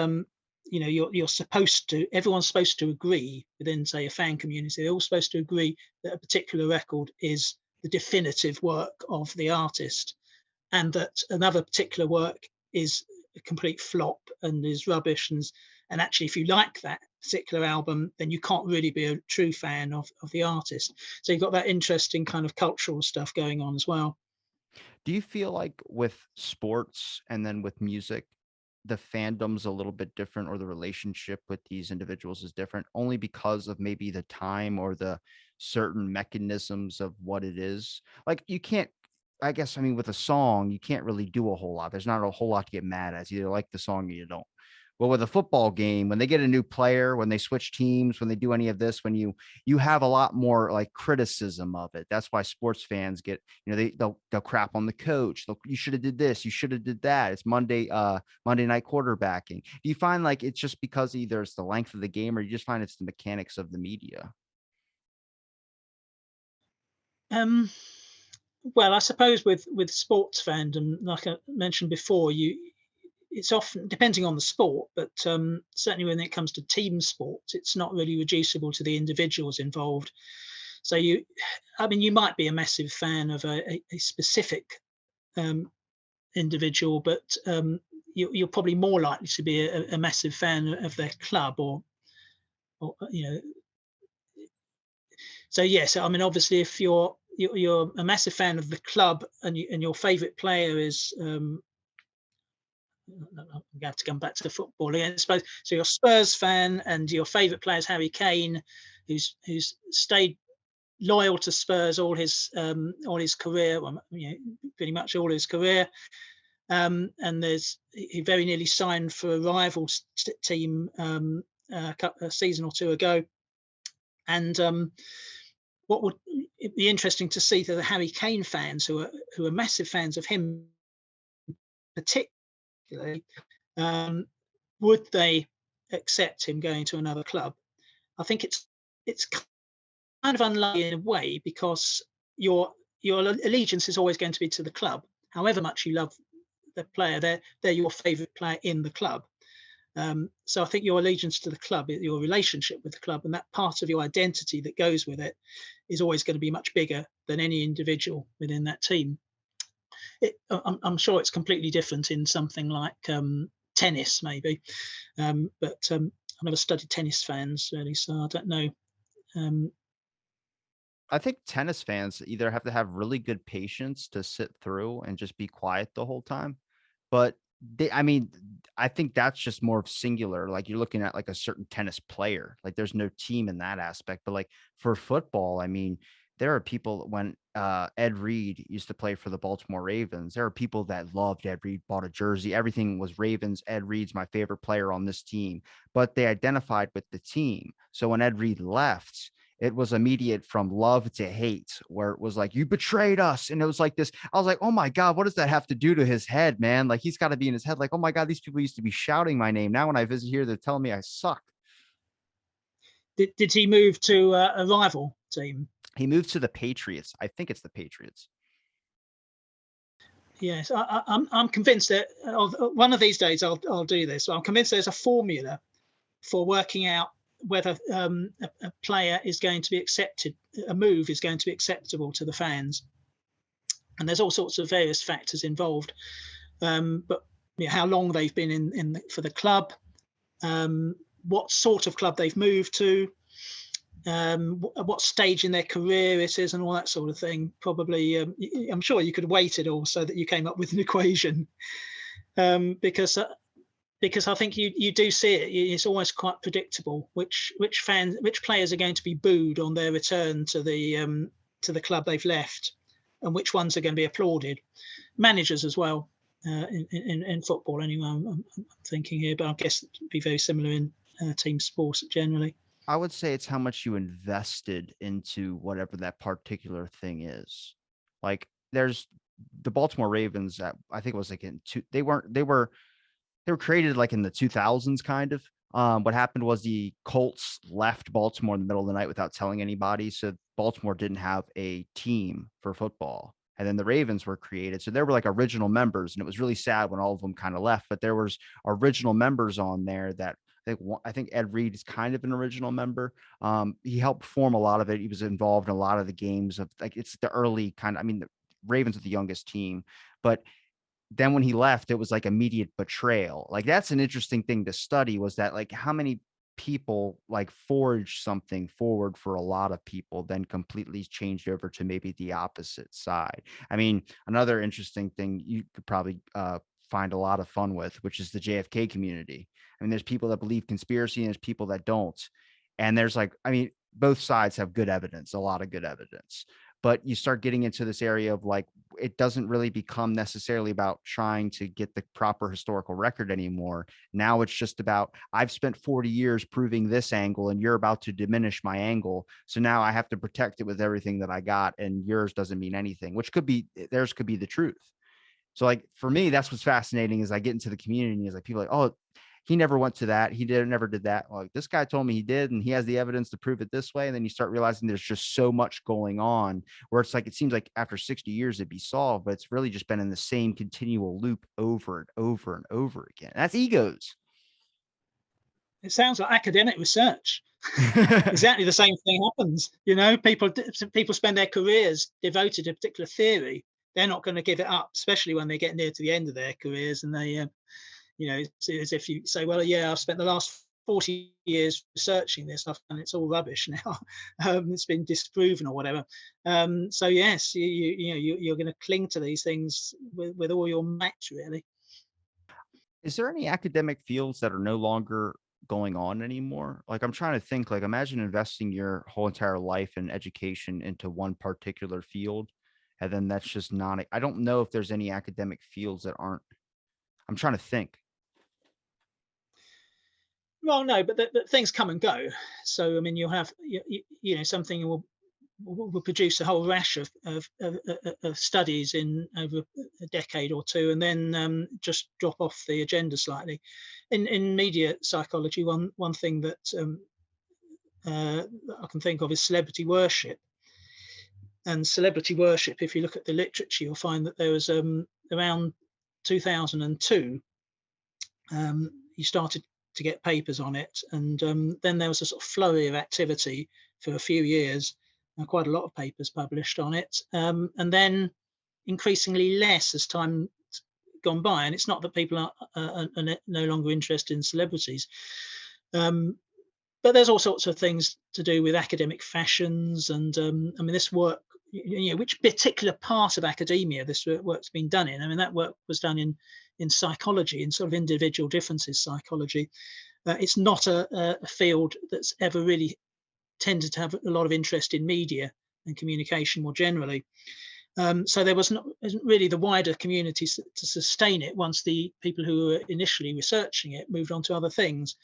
you're supposed to everyone's supposed to agree within, say, a fan community. They're all supposed to agree that a particular record is the definitive work of the artist, and that another particular work is a complete flop and is rubbish. And actually, if you like that particular album, then you can't really be a true fan of the artist. So you've got that interesting kind of cultural stuff going on as well. do you feel like with sports and then with music, the fandom's a little bit different, or the relationship with these individuals is different only because of maybe the time or the certain mechanisms of what it is? Like you can't, I guess, I mean, with a song, you can't really do a whole lot. There's not a whole lot to get mad at. You either like the song or you don't. But with a football game, when they get a new player, when they switch teams, when they do any of this, when you have a lot more like criticism of it. That's why sports fans get, they'll crap on the coach. You should have did this, you should have did that. It's Monday night quarterbacking. Do you find like it's just because either it's the length of the game or you just find it's the mechanics of the media? Um, well, I suppose with sports fandom, like I mentioned before, it's often depending on the sport, but certainly when it comes to team sports, it's not really reducible to the individuals involved. So I mean, you might be a massive fan of a specific um, individual, but you're probably more likely to be a massive fan of their club, or. So yes, I mean, obviously, if you're a massive fan of the club, and your favourite player is I'm going to have to come back to football again. I suppose so. You're a Spurs fan, and your favourite player is Harry Kane, who's stayed loyal to Spurs all his career, well, pretty much all his career. And he very nearly signed for a rival team a season or two ago, and what would it be interesting to see to the Harry Kane fans who are massive fans of him particularly, um, would they accept him going to another club? I think it's kind of unlucky in a way because your allegiance is always going to be to the club. However much you love the player, they're your favourite player in the club. So I think your allegiance to the club, your relationship with the club, and that part of your identity that goes with it is always going to be much bigger than any individual within that team. I'm sure it's completely different in something like tennis, maybe, but I never studied tennis fans really, so I don't know. Um, I think tennis fans either have to have really good patience to sit through and just be quiet the whole time, but I mean, I think that's just more of singular. Like you're looking at like a certain tennis player. Like there's no team in that aspect. But like for football, I mean, there are people when Ed Reed used to play for the Baltimore Ravens. There are people that loved Ed Reed, bought a jersey. Everything was Ravens. Ed Reed's my favorite player on this team, but they identified with the team. So when Ed Reed left, it was immediate from love to hate, where it was like, you betrayed us. And it was like this. I was like, oh my God, what does that have to do to his head, man? Like, he's got to be in his head, like, oh my God, these people used to be shouting my name. Now, when I visit here, they're telling me I suck. did he move to a rival team? He moved to the Patriots. I think it's the Patriots. Yes, I'm convinced that one of these days I'll do this. I'm convinced there's a formula for working out whether a player is going to be accepted, a move is going to be acceptable to the fans, and there's all sorts of various factors involved. But how long they've been for the club, what sort of club they've moved to, what stage in their career it is, and all that sort of thing. Probably, I'm sure you could weight it all so that you came up with an equation. Because I think you do see it. It's almost quite predictable which players are going to be booed on their return to the club they've left, and which ones are going to be applauded. Managers as well, in football anyway. I'm thinking here, but I guess it'd be very similar in team sports generally. I would say it's how much you invested into whatever that particular thing is. Like, there's the Baltimore Ravens that I think it was like in two, they were created like in the 2000s, kind of. What happened was the Colts left Baltimore in the middle of the night without telling anybody. So Baltimore didn't have a team for football. And then the Ravens were created. So there were like original members. And it was really sad when all of them kind of left. But there was original members on there that I think Ed Reed is kind of an original member. He helped form a lot of it. He was involved in a lot of the games of like it's the early kind of, I mean, the Ravens are the youngest team, but then when he left, it was like immediate betrayal. Like that's an interesting thing to study was that like how many people like forged something forward for a lot of people, then completely changed over to maybe the opposite side. I mean, another interesting thing you could probably find a lot of fun with, which is the JFK community. I mean, there's people that believe conspiracy and there's people that don't. And there's like, I mean, both sides have good evidence, a lot of good evidence. But you start getting into this area of like, it doesn't really become necessarily about trying to get the proper historical record anymore. Now it's just about, I've spent 40 years proving this angle and you're about to diminish my angle. So now I have to protect it with everything that I got and yours doesn't mean anything, which could be, theirs could be the truth. So like for me, that's what's fascinating is I get into the community is like people are like, oh, he never went to that. He did never did that. Like this guy told me he did, and he has the evidence to prove it this way. And then you start realizing there's just so much going on where it's like it seems like after 60 years it'd be solved, but it's really just been in the same continual loop over and over and over again. That's egos. It sounds like academic research. Exactly the same thing happens. People spend their careers devoted to a particular theory. They're not going to give it up, especially when they get near to the end of their careers, and it's as if you say, "Well, yeah, I've spent the last 40 years researching this stuff, and it's all rubbish now. It's been disproven or whatever." So yes, you're going to cling to these things with all your might, really. Is there any academic fields that are no longer going on anymore? Like I'm trying to think, like imagine investing your whole entire life and education into one particular field. And then that's just not, I don't know if there's any academic fields that aren't, I'm trying to think. Well, no, but things come and go. So I mean, you'll have something will will produce a whole rash of studies in over a decade or two, and then just drop off the agenda slightly. In media psychology, one thing that I can think of is celebrity worship. And celebrity worship, if you look at the literature, you'll find that there was around 2002, you started to get papers on it, and then there was a sort of flurry of activity for a few years, quite a lot of papers published on it, and then increasingly less as time gone by. And it's not that people are no longer interested in celebrities, um, but there's all sorts of things to do with academic fashions, and I mean, this work, which particular part of academia this work's been done in. I mean, that work was done in psychology, in sort of individual differences psychology. It's not a field that's ever really tended to have a lot of interest in media and communication more generally. So there isn't really the wider community to sustain it once the people who were initially researching it moved on to other things.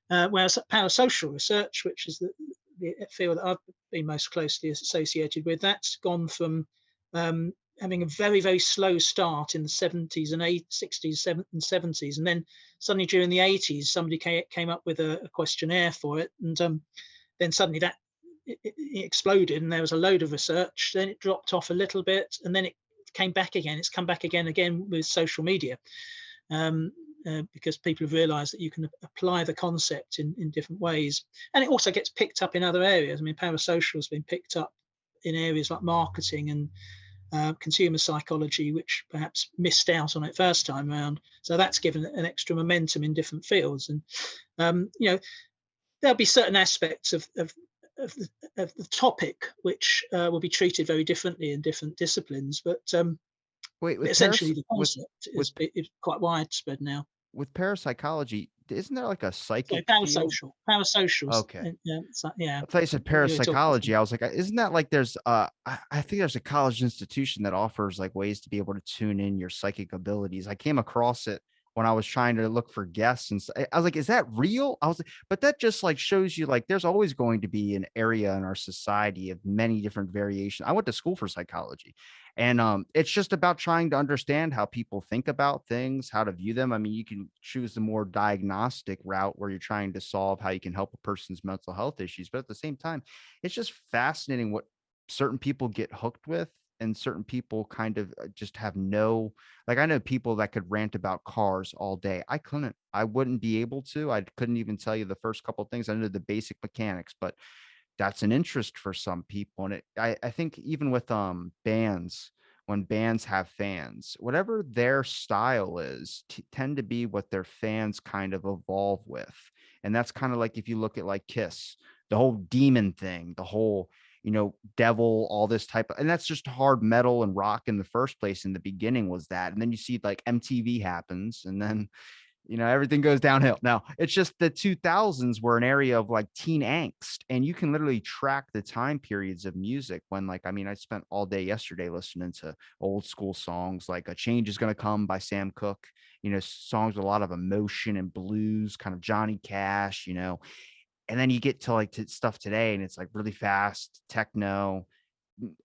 Whereas parasocial research, which is the field that I've been most closely associated with, that's gone from having a very, very slow start in the 70s and 60s and 70s. And then suddenly during the 80s, somebody came up with a questionnaire for it. And then suddenly it exploded, and there was a load of research. Then it dropped off a little bit, and then it came back again. It's come back again with social media. Because people have realized that you can apply the concept in different ways. And it also gets picked up in other areas. I mean, parasocial has been picked up in areas like marketing and consumer psychology, which perhaps missed out on it first time around. So that's given an extra momentum in different fields. And, there'll be certain aspects of the topic which will be treated very differently in different disciplines. Wait, But with essentially, the concept with is quite widespread now. with parapsychology, isn't there like a Sorry, psychic field? parasocial. Parasocials, Okay. yeah, so yeah, I thought you said you were talking parapsychology. I was like, isn't that like there's I think there's a college institution that offers like ways to be able to tune in your psychic abilities. I came across it when I was trying to look for guests and I was like, is that real? I was like, but that just like shows you like there's always going to be an area in our society of many different variations. I went to school for psychology. And it's just about trying to understand how people think about things, how to view them. I mean, you can choose the more diagnostic route where you're trying to solve how you can help a person's mental health issues. But at the same time, it's just fascinating what certain people get hooked with and certain people kind of just have no, like, I know people that could rant about cars all day. I couldn't. I wouldn't be able to. I couldn't even tell you the first couple of things. I know the basic mechanics, but that's an interest for some people. And I think even with bands, when bands have fans, whatever their style is, tend to be what their fans kind of evolve with. And that's kind of like if you look at like Kiss, the whole demon thing, the whole, devil, all this type of, and that's just hard metal and rock in the first place. In the beginning was that. And then you see like MTV happens, and then everything goes downhill. Now, it's just the 2000s were an area of like teen angst, and you can literally track the time periods of music when, like, I mean, I spent all day yesterday listening to old school songs like A Change Is Gonna Come by Sam Cooke, songs with a lot of emotion and blues, kind of Johnny Cash, and then you get to like stuff today and it's like really fast techno.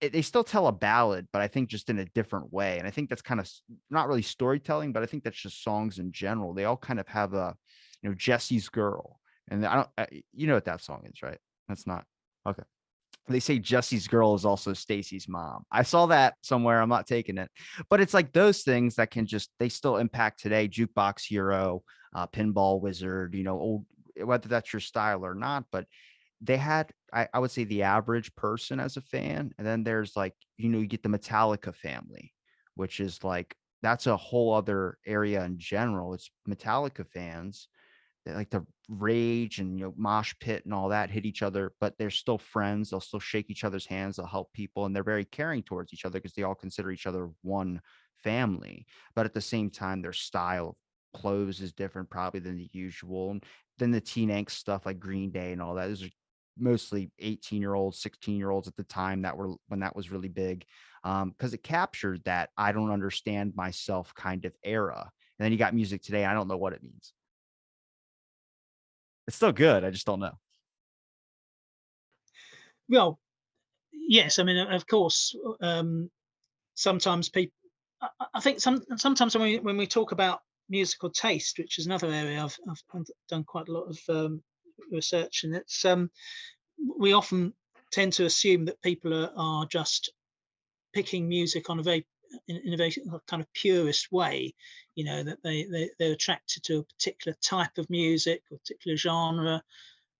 They still tell a ballad, but I think just in a different way. And I think that's kind of not really storytelling, but I think that's just songs in general. They all kind of have a, Jesse's Girl. And I don't, you know what that song is, right? That's not okay. They say Jesse's Girl is also Stacy's mom. I saw that somewhere. I'm not taking it, but it's like those things that can just, they still impact today. Jukebox Hero, Pinball Wizard, old, whether that's your style or not, but they had, I would say, the average person as a fan. And then there's like, you get the Metallica family, which is like, that's a whole other area in general. It's Metallica fans. They like to rage and, mosh pit and all that, hit each other, but they're still friends. They'll still shake each other's hands. They'll help people. And they're very caring towards each other because they all consider each other one family. But at the same time, their style of clothes is different probably than the usual. And then the teen angst stuff like Green Day and all that. Those are mostly 18-year-olds, 16-year-olds at the time that were when that was really big. Because it captured that I don't understand myself kind of era. And then you got music today. I don't know what it means. It's still good. I just don't know. Well, yes, I mean, of course, sometimes people. I think sometimes when we talk about musical taste, which is another area I've done quite a lot of research, and it's we often tend to assume that people are just picking music on a very in a very kind of purist way, that they're attracted to a particular type of music or particular genre,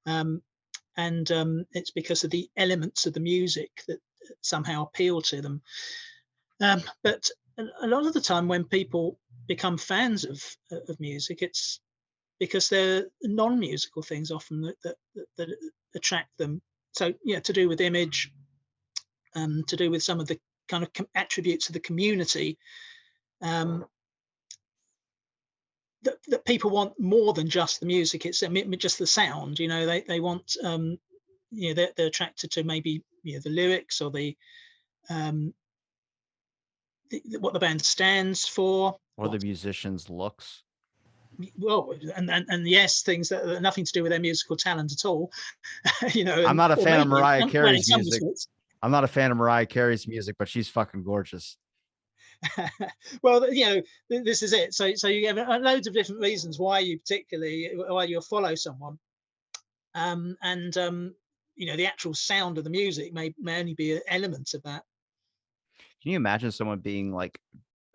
um, and it's because of the elements of the music that somehow appeal to them. But a lot of the time, when people become fans of music, it's because they're non-musical things often that attract them. So yeah, to do with image, to do with some of the kind of attributes of the community, um, that people want more than just the music. It's just the sound. They want they're attracted to maybe the lyrics or um, what the band stands for. Or the What musician's looks. Well, and yes, things that are nothing to do with their musical talent at all. I'm And not a or fan of maybe Mariah in Carey's some music. respects. I'm not a fan of Mariah Carey's music, but she's fucking gorgeous. Well, this is it. So you have loads of different reasons why you'll follow someone, and the actual sound of the music may only be an element of that. Can you imagine someone being like,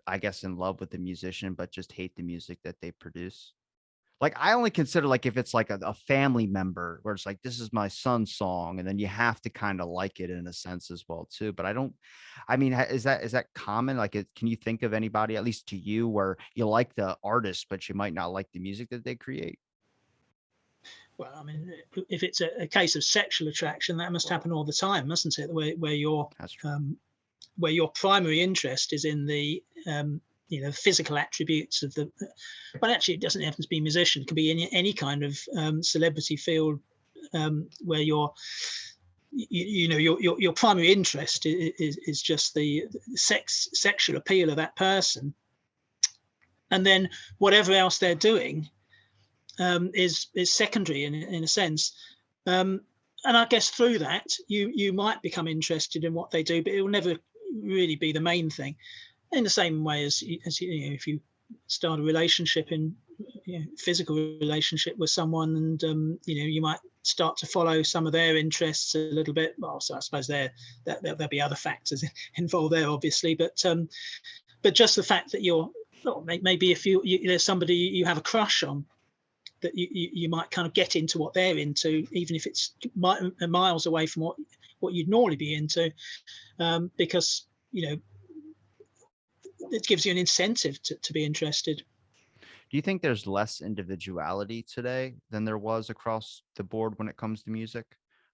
I guess, in love with the musician, but just hate the music that they produce? Like, I only consider, like, if it's like a family member where it's like, this is my son's song, and then you have to kind of like it in a sense as well too. But I mean, is that common? Like, can you think of anybody, at least to you, where you like the artist, but you might not like the music that they create? Well, I mean, if it's a case of sexual attraction, that must happen all the time, mustn't it? That's true. Um, where your primary interest is in the physical attributes of the. But actually, it doesn't have to be musician. It can be any kind of celebrity field, where your primary interest is just the sexual appeal of that person, and then whatever else they're doing is secondary in a sense. Um, and I guess through that, you might become interested in what they do, but it will never really be the main thing. In the same way as if you start a relationship in physical relationship with someone, and you might start to follow some of their interests a little bit. Well, so I suppose there'll be other factors involved there, obviously, but just the fact that maybe if there's somebody you have a crush on, that you might kind of get into what they're into, even if it's miles away from what you'd normally be into, because it gives you an incentive to be interested. Do you think there's less individuality today than there was across the board when it comes to music?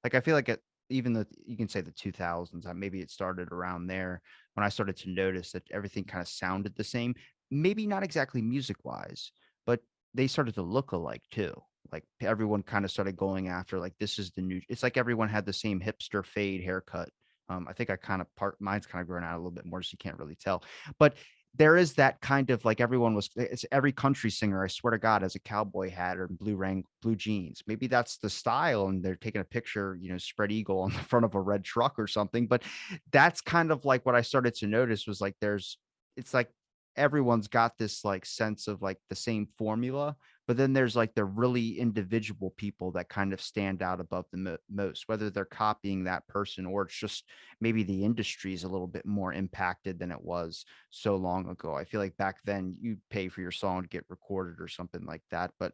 Like, I feel like even the you can say the 2000s, maybe it started around there when I started to notice that everything kind of sounded the same. Maybe not exactly music wise, but they started to look alike too. Like, everyone kind of started going after, like, this is the new. It's like everyone had the same hipster fade haircut. I think I kind of mine's kind of grown out a little bit more, so you can't really tell. But there is that kind of, like, it's every country singer, I swear to God, has a cowboy hat or blue jeans. Maybe that's the style and they're taking a picture, spread eagle on the front of a red truck or something. But that's kind of like what I started to notice was like it's like everyone's got this like sense of like the same formula, but then there's like the really individual people that kind of stand out above the most, whether they're copying that person or it's just maybe the industry is a little bit more impacted than it was so long ago. I feel like back then you pay for your song to get recorded or something like that, but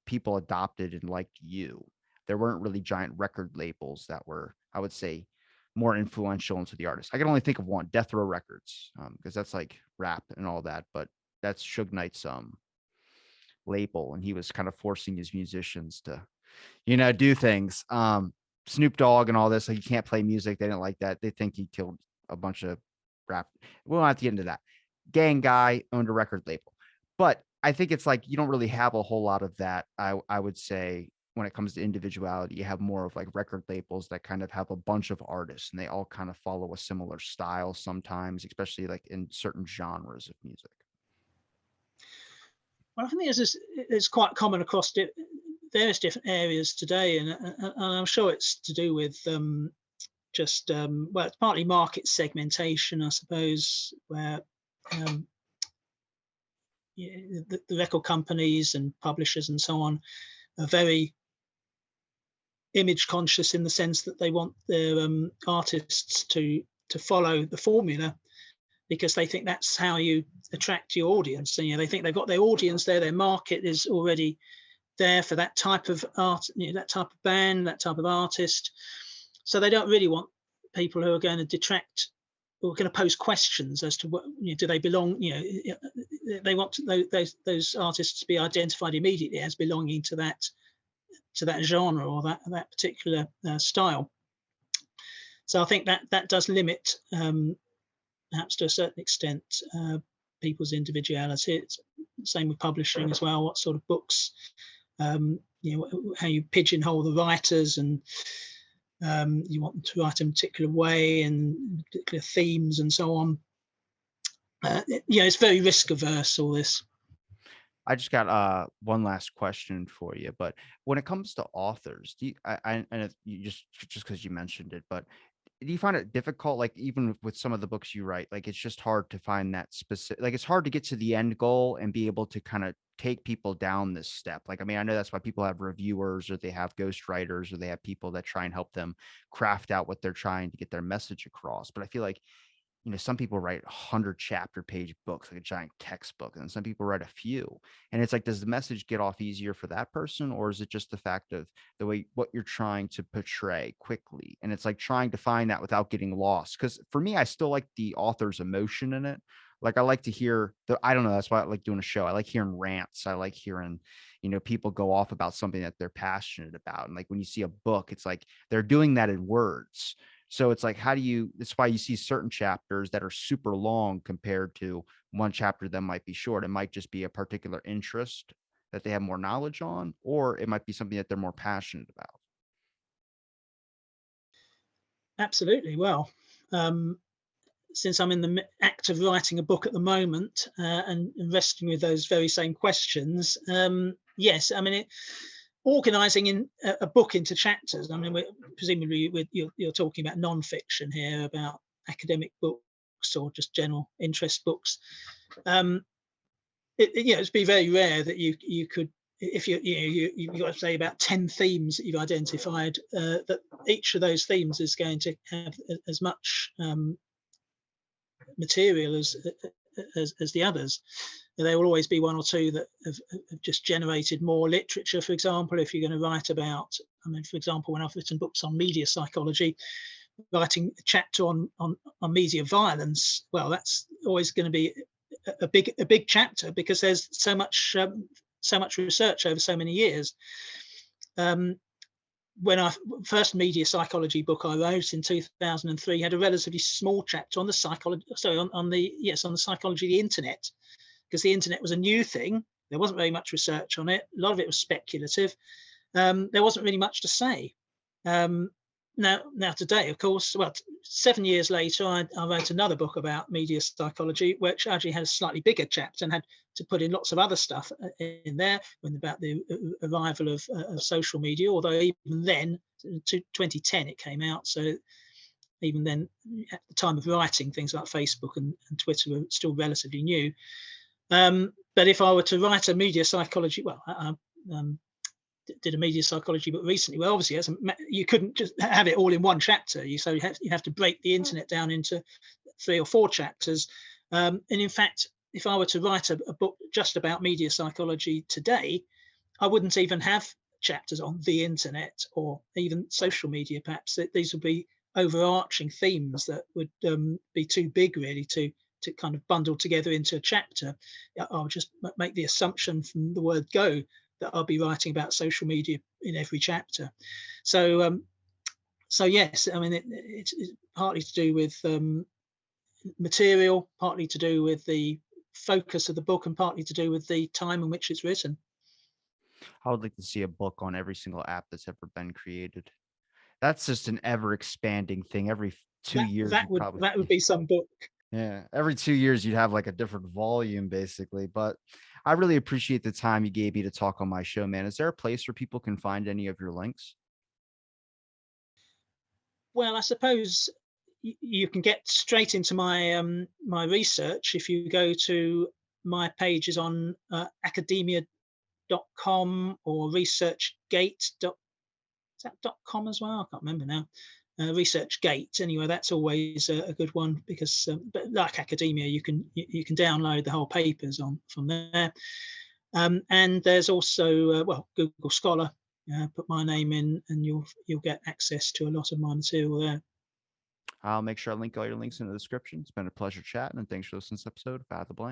people adopted and liked you. There weren't really giant record labels that were, I would say, more influential into the artist. I can only think of one, Death Row Records, because that's like rap and all that, but that's Suge Knight's label, and he was kind of forcing his musicians to, do things. Snoop Dogg and all this, like, you can't play music. They didn't like that. They think he killed a bunch of rap. We don't have to get into that. Gang guy owned a record label. But I think it's like you don't really have a whole lot of that. I would say when it comes to individuality, you have more of like record labels that kind of have a bunch of artists and they all kind of follow a similar style sometimes, especially like in certain genres of music. Well, I think it's quite common across various different areas today, and I'm sure it's to do with just well, it's partly market segmentation, I suppose, where um, the record companies and publishers and so on are very image conscious in the sense that they want their artists to follow the formula because they think that's how you attract your audience. And, they think they've got their audience there, their market is already there for that type of art, that type of band, that type of artist. So they don't really want people who are going to detract or going to pose questions as to what do they belong. They want those artists to be identified immediately as belonging to that genre or that particular style. So I think that does limit, perhaps to a certain extent, people's individuality. It's same with publishing as well. What sort of books, how you pigeonhole the writers, and you want them to write in a particular way and particular themes and so on. It's very risk averse, all this. I just got one last question for you, but when it comes to authors, do you, and you just because you mentioned it, but do you find it difficult, like even with some of the books you write, like it's just hard to find that specific, like it's hard to get to the end goal and be able to kind of take people down this step. Like, I mean, I know that's why people have reviewers or they have ghostwriters or they have people that try and help them craft out what they're trying to get their message across. But I feel like some people write 100 chapter page books, like a giant textbook, and some people write a few. And it's like, does the message get off easier for that person? Or is it just the fact of the way what you're trying to portray quickly? And it's like trying to find that without getting lost. Cause for me, I still like the author's emotion in it. Like I like to hear I don't know, that's why I like doing a show. I like hearing rants. I like hearing, people go off about something that they're passionate about. And like when you see a book, it's like they're doing that in words. So it's like, how do you, that's why you see certain chapters that are super long compared to one chapter that might be short. It might just be a particular interest that they have more knowledge on, or it might be something that they're more passionate about. Absolutely. Well, since I'm in the act of writing a book at the moment and wrestling with those very same questions, yes, I mean, organizing in a book into chapters. I mean, presumably you're talking about non-fiction here, about academic books or just general interest books. Um, it'd be very rare that you could, if you've got to say about 10 themes that you've identified, that each of those themes is going to have as much material as the others. There will always be one or two that have just generated more literature. For example, if you're going to write about, I mean, for example, when I've written books on media psychology, writing a chapter on media violence, well, that's always going to be a big chapter because there's so much research over so many years. When I first media psychology book I wrote in 2003 had a relatively small chapter on the psychology, sorry, on the psychology of the internet, because the internet was a new thing. There wasn't very much research on it. A lot of it was speculative. There wasn't really much to say. Um, now today, of course, well, 7 years later, I wrote another book about media psychology, which actually had a slightly bigger chapter and had to put in lots of other stuff in there, when about the arrival of social media. Although even then, to 2010, it came out, so even then, at the time of writing, things like Facebook and Twitter were still relatively new. But if I were to write a media psychology, well, did a media psychology book recently. Well, obviously, you couldn't just have it all in one chapter. You have to break the internet down into 3 or 4 chapters. And in fact, if I were to write a book just about media psychology today, I wouldn't even have chapters on the internet or even social media. Perhaps these would be overarching themes that would be too big really to kind of bundle together into a chapter. I'll just make the assumption from the word go that I'll be writing about social media in every chapter. So, so yes, I mean it's partly to do with material, partly to do with the focus of the book, and partly to do with the time in which it's written. I would like to see a book on every single app that's ever been created. That's just an ever expanding thing. Every 2 years, you probably, That would be some book. yeah, every 2 years, you'd have like a different volume basically. But I really appreciate the time you gave me to talk on my show, man. Is there a place where people can find any of your links? Well, I suppose you can get straight into my research if you go to my pages on academia.com or researchgate. Is that .com as well? I can't remember now. ResearchGate. Anyway, that's always a good one because, but like academia, you can download the whole papers on from there. And there's also well, Google Scholar. Put my name in, and you'll get access to a lot of my material there. I'll make sure I link all your links in the description. It's been a pleasure chatting, and thanks for listening to this episode of Out of the Blank.